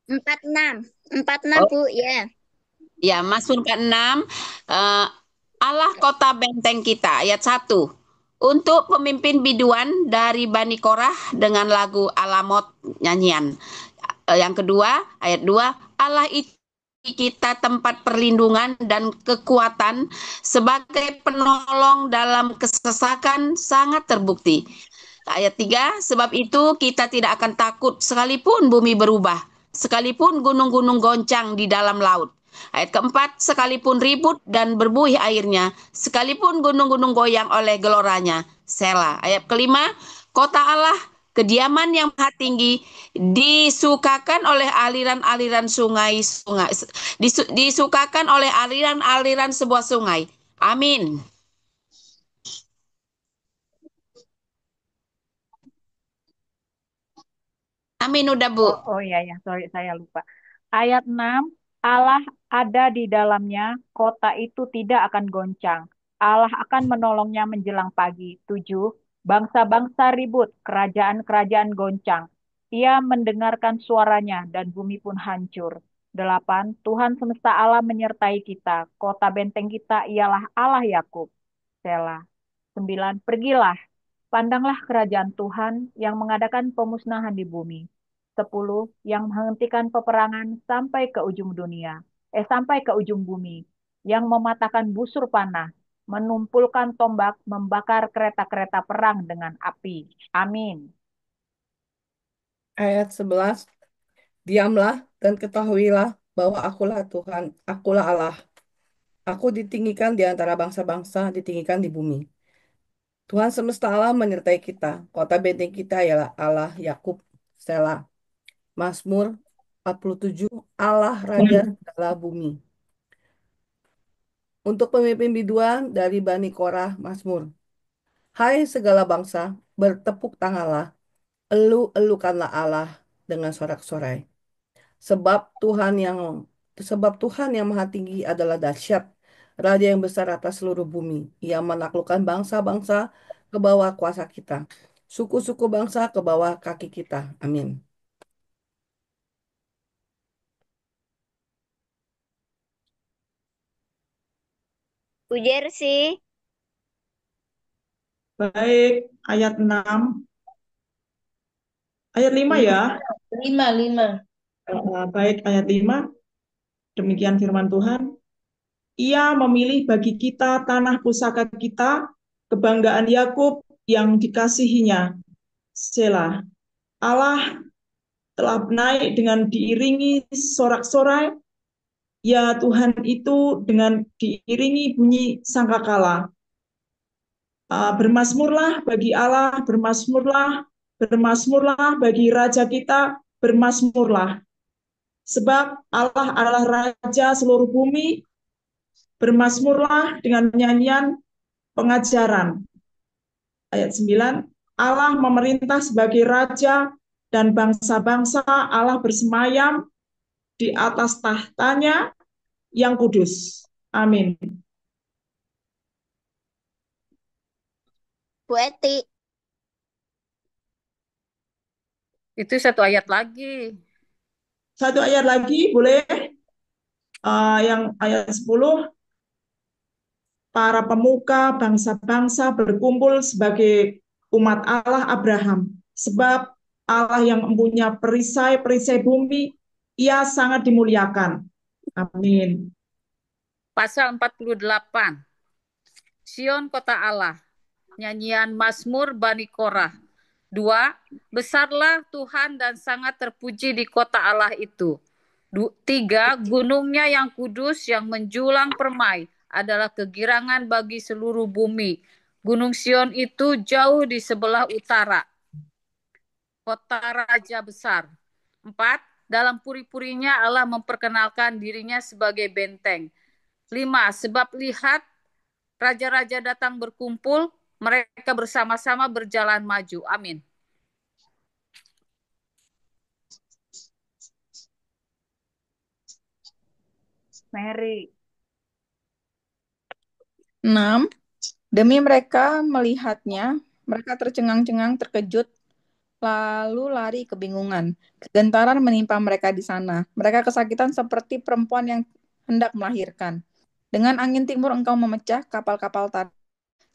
46. 46, Oh, Bu, ya. ya, Mazmur ke-6. eh, Allah kota benteng kita, ayat 1. Untuk pemimpin biduan dari Bani Korah dengan lagu Alamot nyanyian. Yang kedua, ayat 2. Allah itu kita tempat perlindungan dan kekuatan sebagai penolong dalam kesesakan sangat terbukti. Ayat 3, sebab itu kita tidak akan takut sekalipun bumi berubah, sekalipun gunung-gunung goncang di dalam laut. Ayat keempat, sekalipun ribut dan berbuih airnya, sekalipun gunung-gunung goyang oleh geloranya. Sela. Ayat kelima, kota Allah, kediaman yang maha tinggi, disukakan oleh aliran-aliran sungai-sungai, disukakan oleh aliran-aliran sebuah sungai. Amin. Amin udah Bu. Oh, oh iya ya, sorry saya lupa. Ayat 6, Allah ada di dalamnya, kota itu tidak akan goncang. Allah akan menolongnya menjelang pagi. 7, bangsa-bangsa ribut, kerajaan-kerajaan goncang. Ia mendengarkan suaranya dan bumi pun hancur. 8, Tuhan semesta Allah menyertai kita. Kota benteng kita ialah Allah Yakub. Selah. 9, pergilah, pandanglah kerajaan Tuhan yang mengadakan pemusnahan di bumi. 10, yang menghentikan peperangan sampai ke ujung dunia. Sampai ke ujung bumi. Yang mematahkan busur panah, menumpulkan tombak, membakar kereta-kereta perang dengan api. Amin. Ayat 11. Diamlah dan ketahuilah bahwa akulah Tuhan, akulah Allah. Aku ditinggikan di antara bangsa-bangsa, ditinggikan di bumi. Tuhan semesta Allah menyertai kita. Kota benteng kita ialah Allah Yakub. Selah. Mazmur 47. Allah Raja segala bumi. Untuk pemimpin biduan dari Bani Korah, Mazmur. Hai segala bangsa, bertepuk tanganlah, elu-elukanlah Allah dengan sorak-sorai. Sebab Tuhan yang sebab Tuhan yang Maha Tinggi adalah dahsyat, Raja yang besar atas seluruh bumi. Ia menaklukkan bangsa-bangsa ke bawah kuasa kita, suku-suku bangsa ke bawah kaki kita. Amin. Bu Jersey. Baik, ayat 6, ayat 5 Lima, ya. lima, lima. Baik, ayat 5. Demikian firman Tuhan. Ia memilih bagi kita tanah pusaka kita, kebanggaan Yakub yang dikasihinya. Selah. Allah telah naik dengan diiringi sorak-sorai. Ya Tuhan itu dengan diiringi bunyi sangkakala. Bermasmurlah bagi Allah, bermasmurlah, bermasmurlah bagi Raja kita, bermasmurlah. Sebab Allah adalah Raja seluruh bumi, bermasmurlah dengan nyanyian pengajaran. Ayat 9, Allah memerintah sebagai Raja dan bangsa-bangsa Allah bersemayam di atas tahtanya yang kudus. Amin. Bu Eti. Itu satu ayat lagi. Satu ayat lagi boleh? Yang ayat 10, para pemuka bangsa-bangsa berkumpul sebagai umat Allah Abraham. Sebab Allah yang mempunyai perisai-perisai bumi, ia sangat dimuliakan. Amin. Pasal 48. Sion kota Allah. Nyanyian Mazmur Bani Korah. 2. Besarlah Tuhan dan sangat terpuji di kota Allah itu. 3. Gunungnya yang kudus yang menjulang permai adalah kegirangan bagi seluruh bumi. Gunung Sion itu jauh di sebelah utara. Kota Raja Besar. 4. Dalam puri-purinya Allah memperkenalkan dirinya sebagai benteng. 5. Sebab lihat, raja-raja datang berkumpul, mereka bersama-sama berjalan maju. Amin. Mary. 6. Demi mereka melihatnya, mereka tercengang-cengang terkejut, lalu lari kebingungan. Kegentaran menimpa mereka di sana. Mereka kesakitan seperti perempuan yang hendak melahirkan. Dengan angin timur engkau memecah kapal-kapal tarik.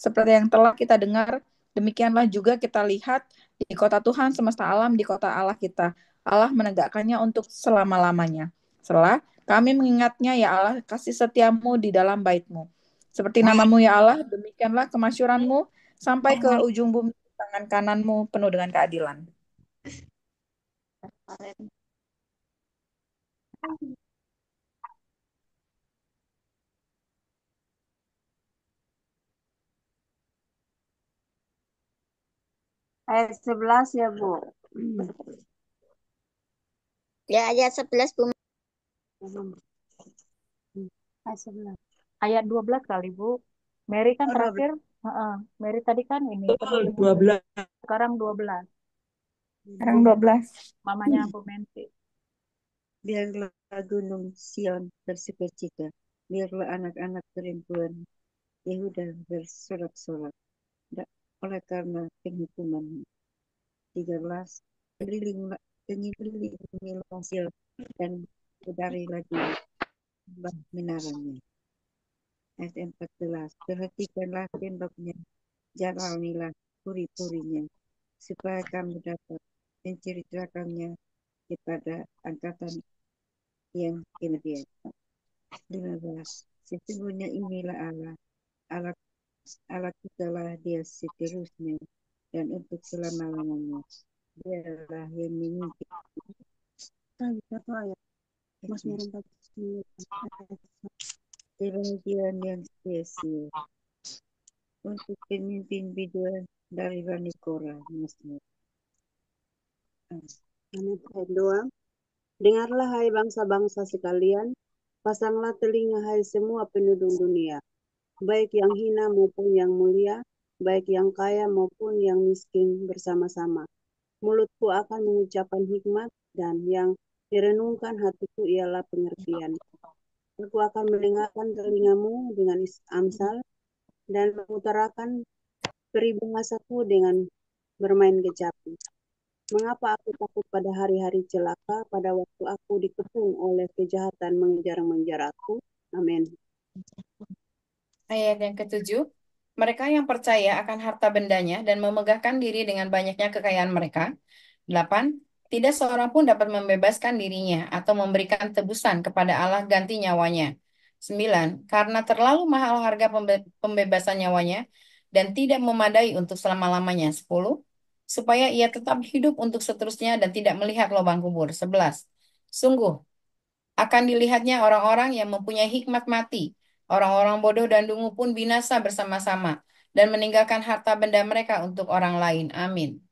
Seperti yang telah kita dengar, demikianlah juga kita lihat di kota Tuhan semesta alam, di kota Allah kita. Allah menegakkannya untuk selama-lamanya. Setelah kami mengingatnya, ya Allah, kasih setiamu di dalam bait-Mu. Seperti namamu, ya Allah, demikianlah kemasyuranmu sampai ke ujung bumi, tangan kananmu penuh dengan keadilan. Ayat 11 ya, Bu. Ya, ayat 11, Bu. Ayat 11. Ayat 12 kali, Bu. Mary kan Oh, 12. terakhir. Mary tadi kan ini. Betul, 12. Sekarang 12. Sekarang 12. Mamanya Bu Menti. Biarlah gunung Sion bersukacita. Biarlah anak-anak perempuan Yehuda bersorak-sorak oleh karena penghukuman. 13. Kelilingilah Sion dan udari lagi menaranya. Ayat 14. Perhatikanlah temboknya, jalanilah puri-purinya, supaya kamu dapat menceritakannya kepada angkatan yang kemudian. 15. Sesungguhnya inilah Allah kitalah dia seterusnya, dan untuk selama-lamanya. Dialah yang memimpin. Satu ayat. Mazmur 49. Demikian yang spesial untuk pemimpin biduan dari Bani Korah. Mazmur. Ayat 2. Dengarlah hai bangsa-bangsa sekalian, pasanglah telinga hai semua penduduk dunia, baik yang hina maupun yang mulia, baik yang kaya maupun yang miskin bersama-sama. Mulutku akan mengucapkan hikmat, dan yang direnungkan hatiku ialah pengertian. Aku akan mendengarkan telingamu dengan amsal, dan mengutarakan peribahasaku dengan bermain kecapi. Mengapa aku takut pada hari-hari celaka, pada waktu aku dikepung oleh kejahatan mengejar-mengejar aku? Amin. Ayat yang ketujuh, mereka yang percaya akan harta bendanya dan memegahkan diri dengan banyaknya kekayaan mereka. 8. Tidak seorang pun dapat membebaskan dirinya atau memberikan tebusan kepada Allah ganti nyawanya. 9. Karena terlalu mahal harga pembebasan nyawanya dan tidak memadai untuk selama-lamanya. 10. Supaya ia tetap hidup untuk seterusnya dan tidak melihat lubang kubur. 11. Sungguh, akan dilihatnya orang-orang yang mempunyai hikmat mati. Orang-orang bodoh dan dungu pun binasa bersama-sama dan meninggalkan harta benda mereka untuk orang lain. Amin.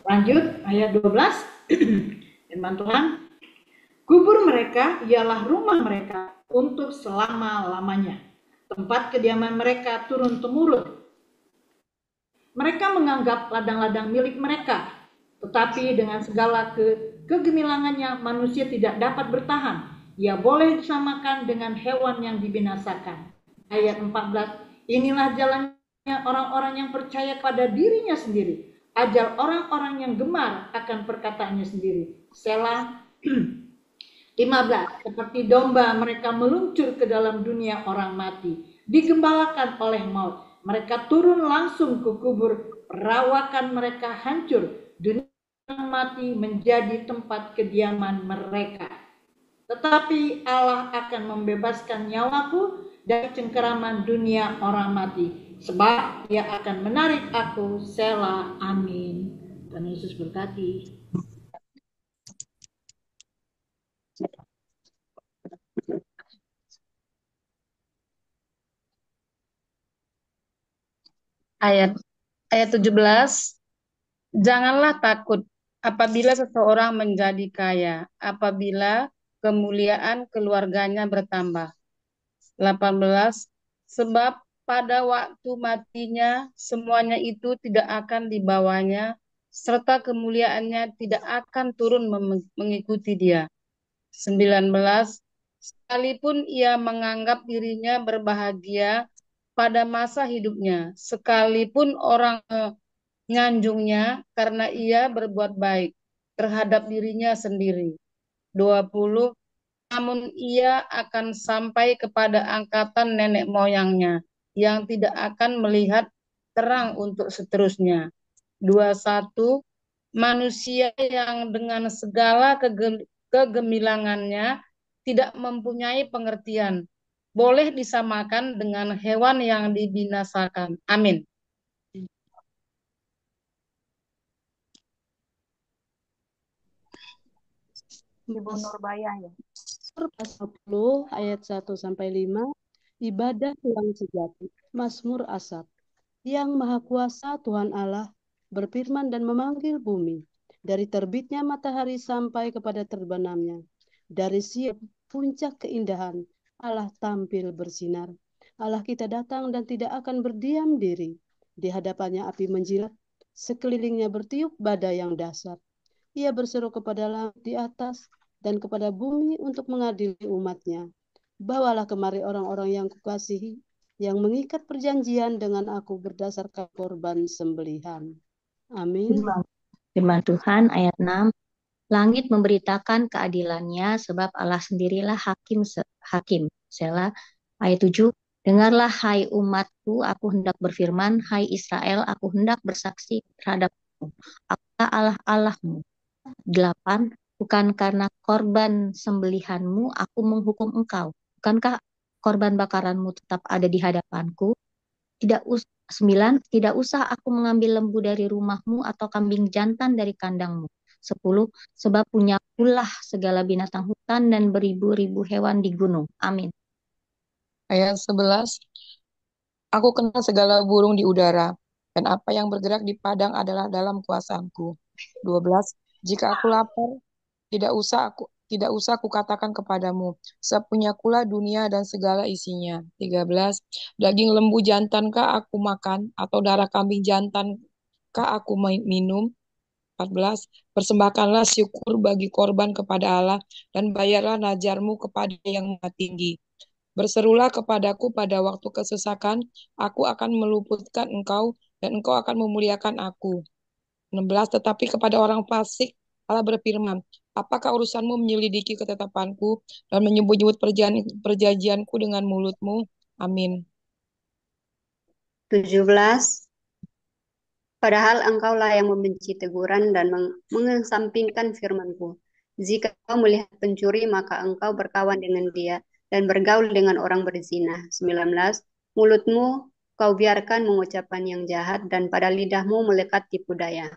Lanjut, ayat 12. Firman Tuhan. Kubur mereka ialah rumah mereka untuk selama-lamanya. Tempat kediaman mereka turun-temurun. Mereka menganggap ladang-ladang milik mereka, tetapi dengan segala kegemilangannya manusia tidak dapat bertahan. Ia boleh disamakan dengan hewan yang dibinasakan. Ayat 14. Inilah jalannya orang-orang yang percaya pada dirinya sendiri. Ajal orang-orang yang gemar akan perkataannya sendiri. Selah. 15. Seperti domba mereka meluncur ke dalam dunia orang mati, digembalakan oleh maut. Mereka turun langsung ke kubur, perawakan mereka hancur. Dunia orang mati menjadi tempat kediaman mereka. Tetapi Allah akan membebaskan nyawaku dari cengkeraman dunia orang mati, sebab Ia akan menarik aku. Selah. Amin. Tuhan Yesus berkati. Ayat 17, janganlah takut apabila seseorang menjadi kaya, apabila kemuliaan keluarganya bertambah. 18, sebab pada waktu matinya semuanya itu tidak akan dibawanya, serta kemuliaannya tidak akan turun mengikuti dia. 19, sekalipun ia menganggap dirinya berbahagia pada masa hidupnya, sekalipun orang nyanjungnya karena ia berbuat baik terhadap dirinya sendiri. 20. Namun ia akan sampai kepada angkatan nenek moyangnya yang tidak akan melihat terang untuk seterusnya. 21. Manusia yang dengan segala kegemilangannya tidak mempunyai pengertian boleh disamakan dengan hewan yang dibinasakan. Amin. Ibu Nurbaya ya. Pasal 10 ayat 1 sampai 5, ibadah yang sejati. Mazmur Asaf. Yang Maha Kuasa Tuhan Allah berfirman dan memanggil bumi dari terbitnya matahari sampai kepada terbenamnya. Dari siap puncak keindahan Allah tampil bersinar. Allah kita datang dan tidak akan berdiam diri. Di hadapannya api menjilat, sekelilingnya bertiup badai yang dahsyat. Ia berseru kepada langit di atas dan kepada bumi untuk mengadili umatnya. Bawalah kemari orang-orang yang kukasihi, yang mengikat perjanjian dengan aku berdasarkan korban sembelihan. Amin. Firman Tuhan ayat 6. Langit memberitakan keadilannya sebab Allah sendirilah hakim. Selah. Ayat 7. Dengarlah hai umatku, aku hendak berfirman, hai Israel, aku hendak bersaksi terhadapmu. Akulah Allah Allahmu. 8. Bukan karena korban sembelihanmu aku menghukum engkau. Bukankah korban bakaranmu tetap ada di hadapanku? 9. Tidak usah aku mengambil lembu dari rumahmu atau kambing jantan dari kandangmu. 10. Sebab punyakulah segala binatang hutan dan beribu-ribu hewan di gunung. Amin. Ayat 11. Aku kenal segala burung di udara, dan apa yang bergerak di padang adalah dalam kuasaku. 12. Jika aku lapar, tidak usah aku katakan kepadamu, sepunyakulah dunia dan segala isinya. 13. Daging lembu jantankah aku makan, atau darah kambing jantankah aku minum? 14. Persembahkanlah syukur bagi korban kepada Allah, dan bayarlah najarmu kepada yang Maha Tinggi. Berserulah kepadaku pada waktu kesesakan, aku akan meluputkan engkau, dan engkau akan memuliakan aku. 16. Tetapi kepada orang fasik Allah berfirman, apakah urusanmu menyelidiki ketetapanku dan menyebut-nyebut perjanjianku dengan mulutmu? Amin. 17. Padahal engkaulah yang membenci teguran dan mengesampingkan firmanku. Jika kau melihat pencuri, maka engkau berkawan dengan dia dan bergaul dengan orang berzina. 19. Mulutmu kau biarkan mengucapkan yang jahat dan pada lidahmu melekat tipu daya.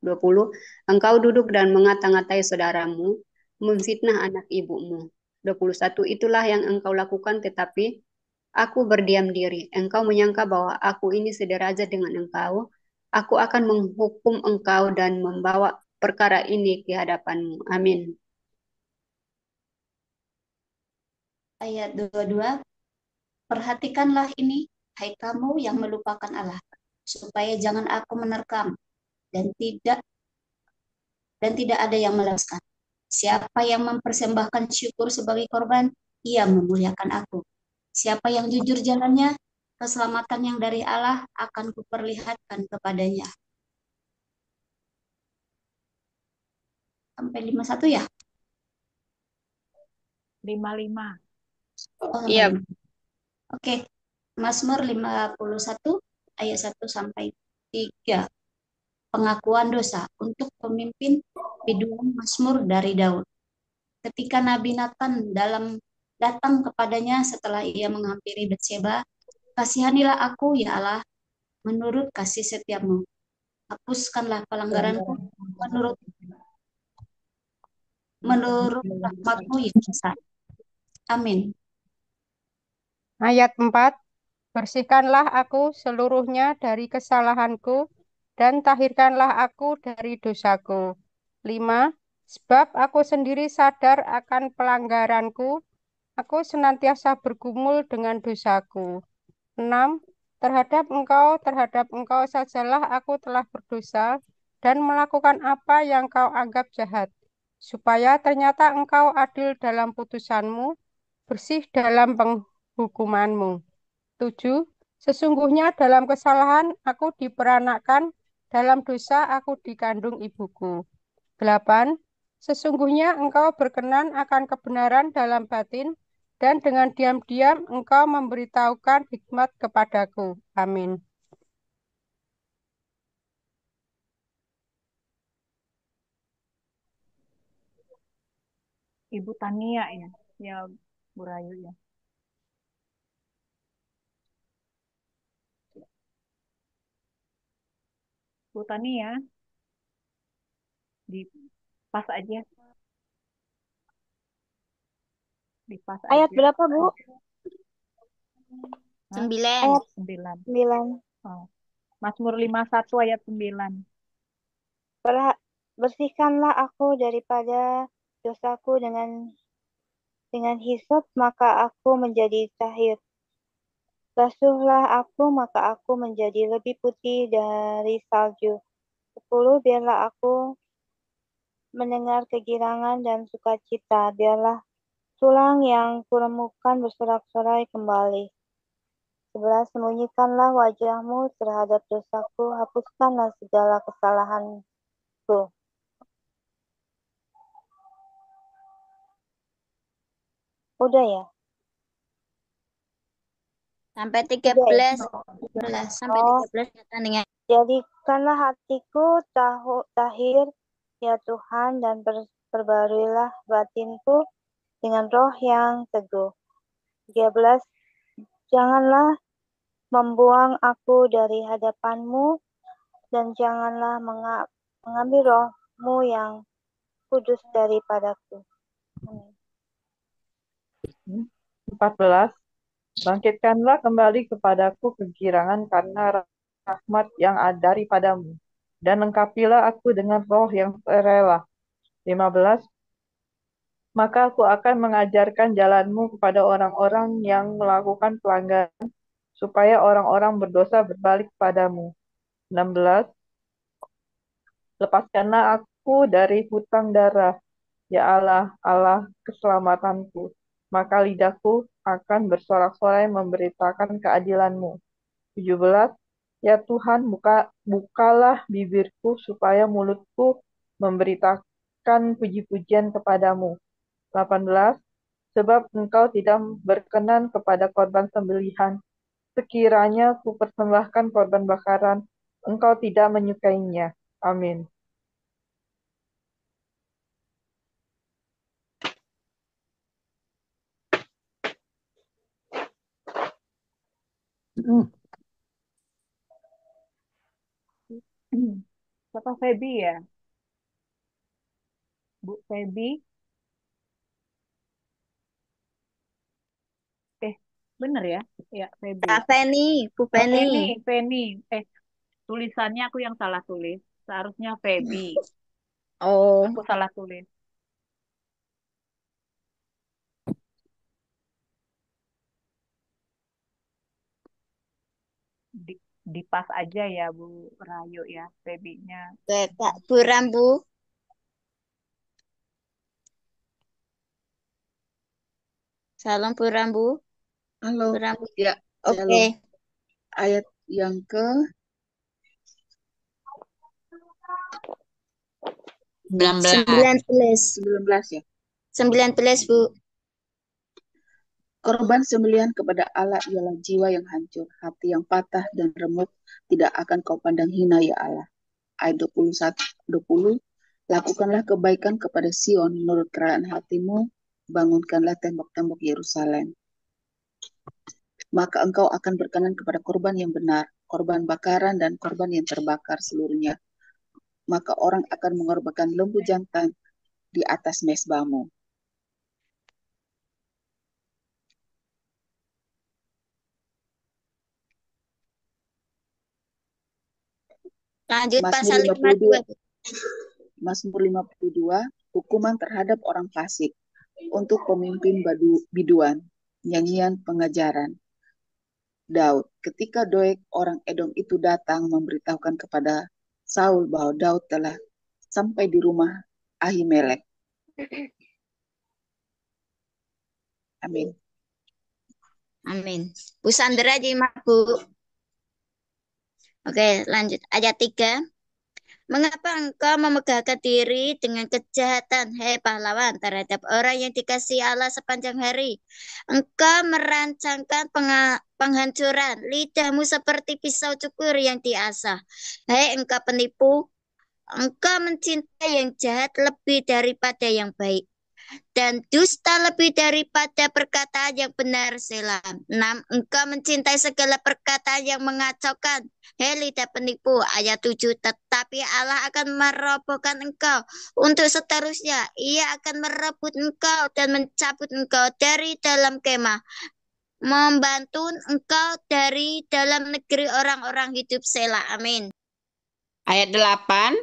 20. Engkau duduk dan mengata-ngatai saudaramu, memfitnah anak ibumu. 21. Itulah yang engkau lakukan, tetapi aku berdiam diri. Engkau menyangka bahwa aku ini sederajat dengan engkau. Aku akan menghukum engkau dan membawa perkara ini ke hadapanmu. Amin. Ayat 22. Perhatikanlah ini, hai kamu yang melupakan Allah, supaya jangan aku menerkam dan tidak ada yang melepaskan. Siapa yang mempersembahkan syukur sebagai korban, ia memuliakan aku. Siapa yang jujur jalannya, keselamatan yang dari Allah akan kuperlihatkan kepadanya. Sampai 51 ya? 55. Oh, Iya. Oke. Mazmur 51 ayat 1 sampai 3. Pengakuan dosa untuk pemimpin biduan Mazmur dari Daud. Ketika Nabi Nathan datang kepadanya setelah ia menghampiri Betsheba, kasihanilah aku ya Allah, menurut kasih setiamu. Hapuskanlah pelanggaranku menurut rahmatmu yang besar. Amin. Ayat 4. Bersihkanlah aku seluruhnya dari kesalahanku, dan tahirkanlah aku dari dosaku. 5. Sebab aku sendiri sadar akan pelanggaranku, aku senantiasa bergumul dengan dosaku. 6. Terhadap engkau sajalah aku telah berdosa, dan melakukan apa yang kau anggap jahat, supaya ternyata engkau adil dalam putusanmu, bersih dalam penghukumanmu. 7. Sesungguhnya dalam kesalahan aku diperanakkan, dalam dosa aku dikandung ibuku. 8. Sesungguhnya engkau berkenan akan kebenaran dalam batin, dan dengan diam-diam engkau memberitahukan hikmat kepadaku. Amin. Ibu Tania ya, ya Bu Rayu ya. Bu Tania, di pas aja, di pas Ayat aja. berapa, Bu? Hah? 9. Ayat 9. 9. Oh. Mazmur 51 ayat 9. Bersihkanlah aku daripada dosaku dengan hisop, maka aku menjadi tahir. Basuhlah aku, maka aku menjadi lebih putih dari salju. 10. Biarlah aku mendengar kegirangan dan sukacita. Biarlah tulang yang kuremukkan bersorak-sorai kembali. 11. Sembunyikanlah wajahmu terhadap dosaku, hapuskanlah segala kesalahanku. Udah ya? Sampai Udah ya? 13. Sampai Oh, 13 pertandingan. jadikanlah hatiku tahir, ya Tuhan, dan perbaruilah batinku dengan roh yang teguh. 13. Janganlah membuang aku dari hadapanmu, dan janganlah mengambil rohmu yang kudus daripadaku. Amin. 14. Bangkitkanlah kembali kepadaku kegirangan karena rahmat yang ada daripadamu, dan lengkapilah aku dengan roh yang rela. 15. Maka aku akan mengajarkan jalanmu kepada orang-orang yang melakukan pelanggaran, supaya orang-orang berdosa berbalik padamu. 16. Lepaskanlah aku dari hutang darah, ya Allah, Allah keselamatanku. Maka lidahku akan bersorak-sorai memberitakan keadilan-mu. 17. Ya Tuhan, bukalah bibirku supaya mulutku memberitakan puji-pujian kepadamu. 18. Sebab engkau tidak berkenan kepada korban sembelihan. Sekiranya ku persembahkan korban bakaran, engkau tidak menyukainya. Amin. Siapa Feby ya? Bu Feby? Bener ya? Ya, Feby. Kak Feni, Bu Oh, Feni, Feni. Feni. Tulisannya aku yang salah tulis. Seharusnya Feby. Oh, Aku salah tulis. Di pas aja ya, Bu Rayu ya, Feby-nya. oke, Kak Bu Rambu. Salam Bu Rambu. Halo, Bu Rambu. ya, Oke. shalom. Ayat yang ke 19. 19 ya. 19, Bu. Korban sembelihan kepada Allah ialah jiwa yang hancur, hati yang patah dan remuk, tidak akan kau pandang hina ya Allah. Ayat 20. Lakukanlah kebaikan kepada Sion menurut kerajaan hatimu, bangunkanlah tembok-tembok Yerusalem. Maka engkau akan berkenan kepada korban yang benar, korban bakaran dan korban yang terbakar seluruhnya. Maka orang akan mengorbankan lembu jantan di atas mezbahmu. Lanjut Mazmur pasal 52. 52. Mazmur 52, hukuman terhadap orang fasik. Untuk pemimpin biduan, nyanyian pengajaran. Daud, ketika Doeg orang Edom itu datang memberitahukan kepada Saul bahwa Daud telah sampai di rumah Ahimelek. Amin. Amin. Bu Sandra nyimak, Bu. Oke, lanjut. Ayat 3. Mengapa engkau memegahkan diri dengan kejahatan, hei pahlawan, terhadap orang yang dikasihi Allah sepanjang hari? Engkau merancangkan penghancuran, lidahmu seperti pisau cukur yang diasah. Hei engkau penipu, engkau mencintai yang jahat lebih daripada yang baik, dan dusta lebih daripada perkataan yang benar. Selah. 6. Engkau mencintai segala perkataan yang mengacaukan. Hei lidah penipu. Ayat 7. Tetapi Allah akan merobohkan engkau untuk seterusnya. Ia akan merebut engkau dan mencabut engkau dari dalam kemah, membantu engkau dari dalam negeri orang-orang hidup. Selah. Amin. Ayat 8.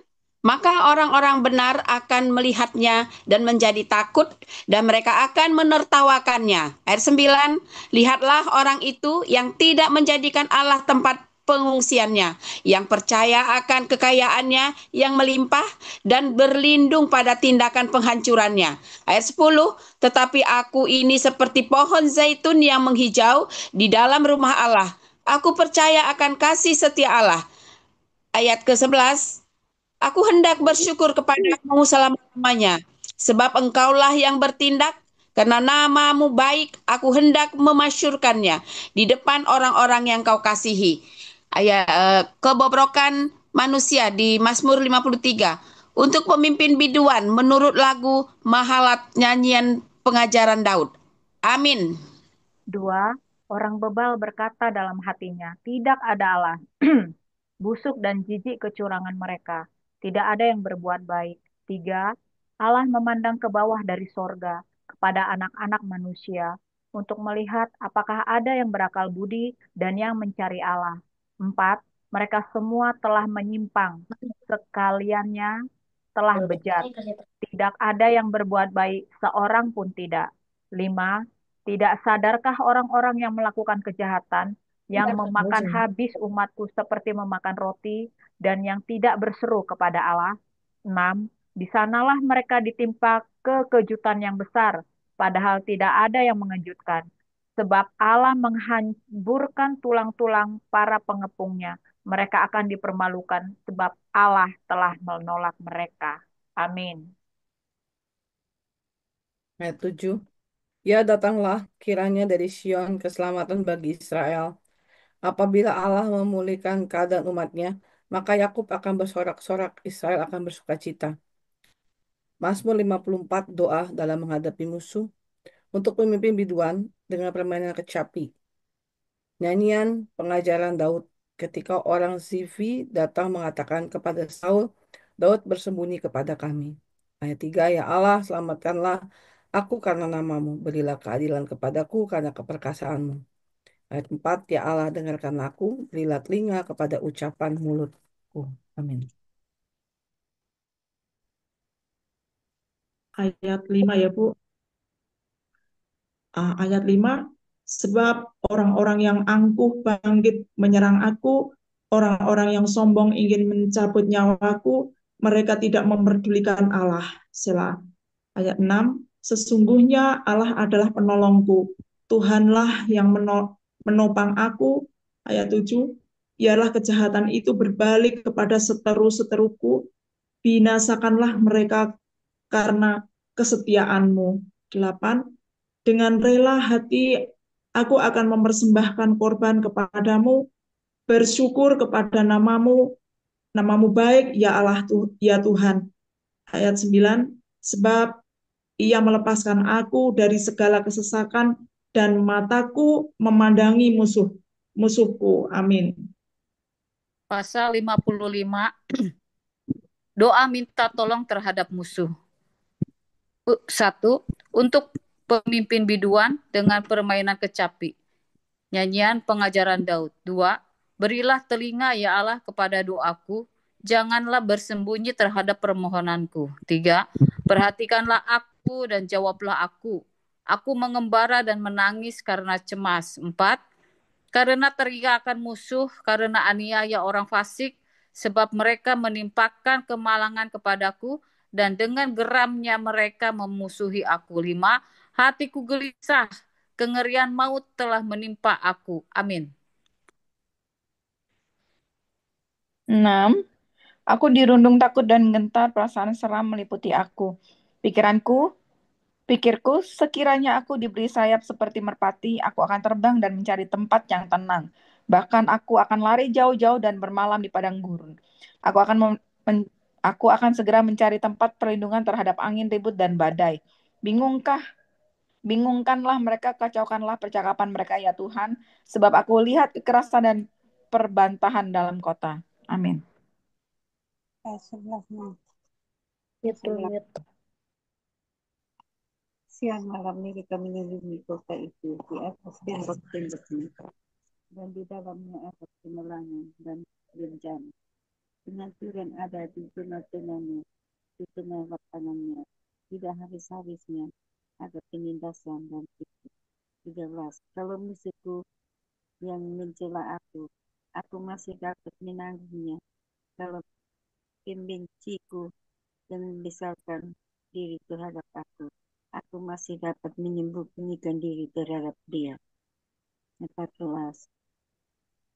Maka orang-orang benar akan melihatnya dan menjadi takut, dan mereka akan menertawakannya. Ayat 9. Lihatlah orang itu yang tidak menjadikan Allah tempat pengungsiannya, yang percaya akan kekayaannya yang melimpah dan berlindung pada tindakan penghancurannya. Ayat 10. Tetapi aku ini seperti pohon zaitun yang menghijau di dalam rumah Allah. Aku percaya akan kasih setia Allah. Ayat ke-11. Aku hendak bersyukur kepadamu selama-lamanya, sebab engkaulah yang bertindak, karena namamu baik, aku hendak memasyurkannya di depan orang-orang yang kau kasihi. Kebobrokan manusia di Mazmur 53. Untuk pemimpin biduan menurut lagu Mahalat nyanyian pengajaran Daud. Amin. 2. Orang bebal berkata dalam hatinya, tidak ada Allah. Busuk dan jijik kecurangan mereka. Tidak ada yang berbuat baik. 3. Allah memandang ke bawah dari sorga kepada anak-anak manusia untuk melihat apakah ada yang berakal budi dan yang mencari Allah. 4. Mereka semua telah menyimpang, sekaliannya telah bejat. Tidak ada yang berbuat baik, seorang pun tidak. 5. Tidak sadarkah orang-orang yang melakukan kejahatan, yang memakan habis umatku seperti memakan roti, dan yang tidak berseru kepada Allah? 6. Di sanalah mereka ditimpa kekejutan yang besar, padahal tidak ada yang mengejutkan. Sebab Allah menghamburkan tulang-tulang para pengepungnya. Mereka akan dipermalukan, sebab Allah telah menolak mereka. Amin. Ayat 7. Ya datanglah kiranya dari Sion keselamatan bagi Israel. Apabila Allah memulihkan keadaan umatnya, maka Yakub akan bersorak-sorak, Israel akan bersukacita. Mazmur 54, doa dalam menghadapi musuh. Untuk pemimpin biduan dengan permainan kecapi. Nyanyian pengajaran Daud ketika orang Zifi datang mengatakan kepada Saul, Daud bersembunyi kepada kami. Ayat 3, ya Allah, selamatkanlah aku karena namamu, berilah keadilan kepadaku karena keperkasaanmu. Ayat 4, ya Allah, dengarkan aku, berilah telinga kepada ucapan mulutku. Amin. Ayat 5 ya Bu. Ayat 5, sebab orang-orang yang angkuh bangkit menyerang aku, orang-orang yang sombong ingin mencabut nyawaku, mereka tidak memperdulikan Allah. Selah. Ayat 6, sesungguhnya Allah adalah penolongku, Tuhanlah yang menopang aku. Ayat 7, biarlah kejahatan itu berbalik kepada seteru-seteruku, binasakanlah mereka karena kesetiaanmu. 8, dengan rela hati aku akan mempersembahkan korban kepadamu, bersyukur kepada namamu baik, ya Allah, ya Tuhan. Ayat 9, sebab ia melepaskan aku dari segala kesesakan dan mataku memandangi musuhku. Amin. Pasal 55, doa minta tolong terhadap musuh. 1. Untuk pemimpin biduan dengan permainan kecapi. Nyanyian pengajaran Daud. 2. Berilah telinga ya Allah kepada doaku, janganlah bersembunyi terhadap permohonanku. 3. Perhatikanlah aku dan jawablah aku. Aku mengembara dan menangis karena cemas. 4. Karena teriakan musuh, karena aniaya orang fasik, sebab mereka menimpakan kemalangan kepadaku, dan dengan geramnya mereka memusuhi aku. 5. Hatiku gelisah kengerian maut telah menimpa aku. Amin. 6. Aku dirundung takut dan gentar, perasaan seram meliputi aku. Pikirku, sekiranya aku diberi sayap seperti merpati, aku akan terbang dan mencari tempat yang tenang. Bahkan aku akan lari jauh-jauh dan bermalam di padang gurun. Aku akan aku akan segera mencari tempat perlindungan terhadap angin ribut dan badai. Bingungkanlah mereka, kacaukanlah percakapan mereka ya Tuhan, sebab aku lihat kekerasan dan perbantahan dalam kota. Amin. Siang malam mereka menyelidiki kota itu di atas tembok-temboknya, dan di dalamnya ada kemelangan dan bencana. Penghancuran ada di tengah-tengahnya, di tengah lapangannya. Tidak habis-habisnya ada penindasan dan tipu. 13. Kalau musuhku yang mencela aku masih dapat menanggungnya. Kalau pembenciku yang membesarkan diri terhadap aku masih dapat menyembunyikan diri terhadap dia. 14.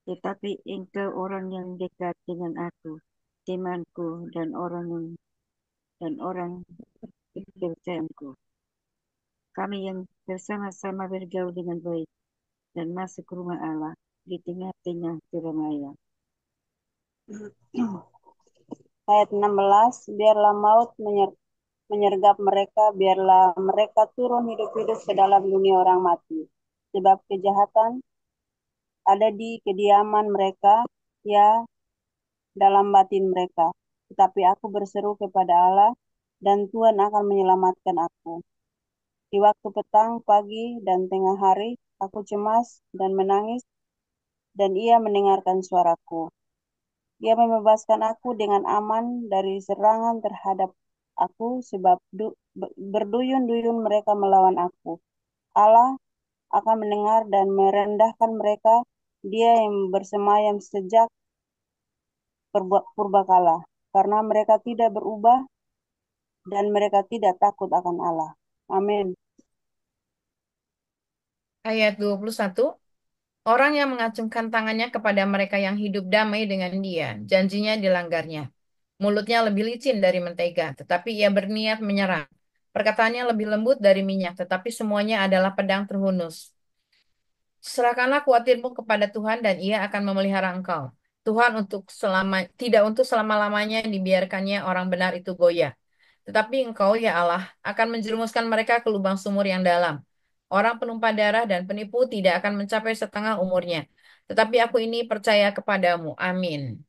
Tetapi engkau orang yang dekat dengan aku, temanku dan orang kepercayaanku. Kami yang bersama-sama bergaul dengan baik dan masuk ke rumah Allah di tengah-tengah keramaian. Ayat 16, biarlah maut menyergap mereka, biarlah mereka turun hidup-hidup ke dalam dunia orang mati. Sebab kejahatan ada di kediaman mereka, ya dalam batin mereka. Tetapi aku berseru kepada Allah, dan Tuhan akan menyelamatkan aku. Di waktu petang, pagi, dan tengah hari, aku cemas dan menangis, dan Ia mendengarkan suaraku. Ia membebaskan aku dengan aman dari serangan terhadap aku, sebab berduyun-duyun mereka melawan aku. Allah akan mendengar dan merendahkan mereka, Dia yang bersemayam sejak purbakala, karena mereka tidak berubah dan mereka tidak takut akan Allah. Amin. Ayat 21. Orang yang mengacungkan tangannya kepada mereka yang hidup damai dengan dia, janjinya dilanggarnya. Mulutnya lebih licin dari mentega, tetapi ia berniat menyerang. Perkataannya lebih lembut dari minyak, tetapi semuanya adalah pedang terhunus. Serahkanlah khawatirmu kepada Tuhan dan Ia akan memelihara engkau. Tuhan tidak untuk selama-lamanya dibiarkannya orang benar itu goyah. Tetapi engkau, ya Allah, akan menjerumuskan mereka ke lubang sumur yang dalam. Orang penumpah darah dan penipu tidak akan mencapai setengah umurnya. Tetapi aku ini percaya kepadamu. Amin.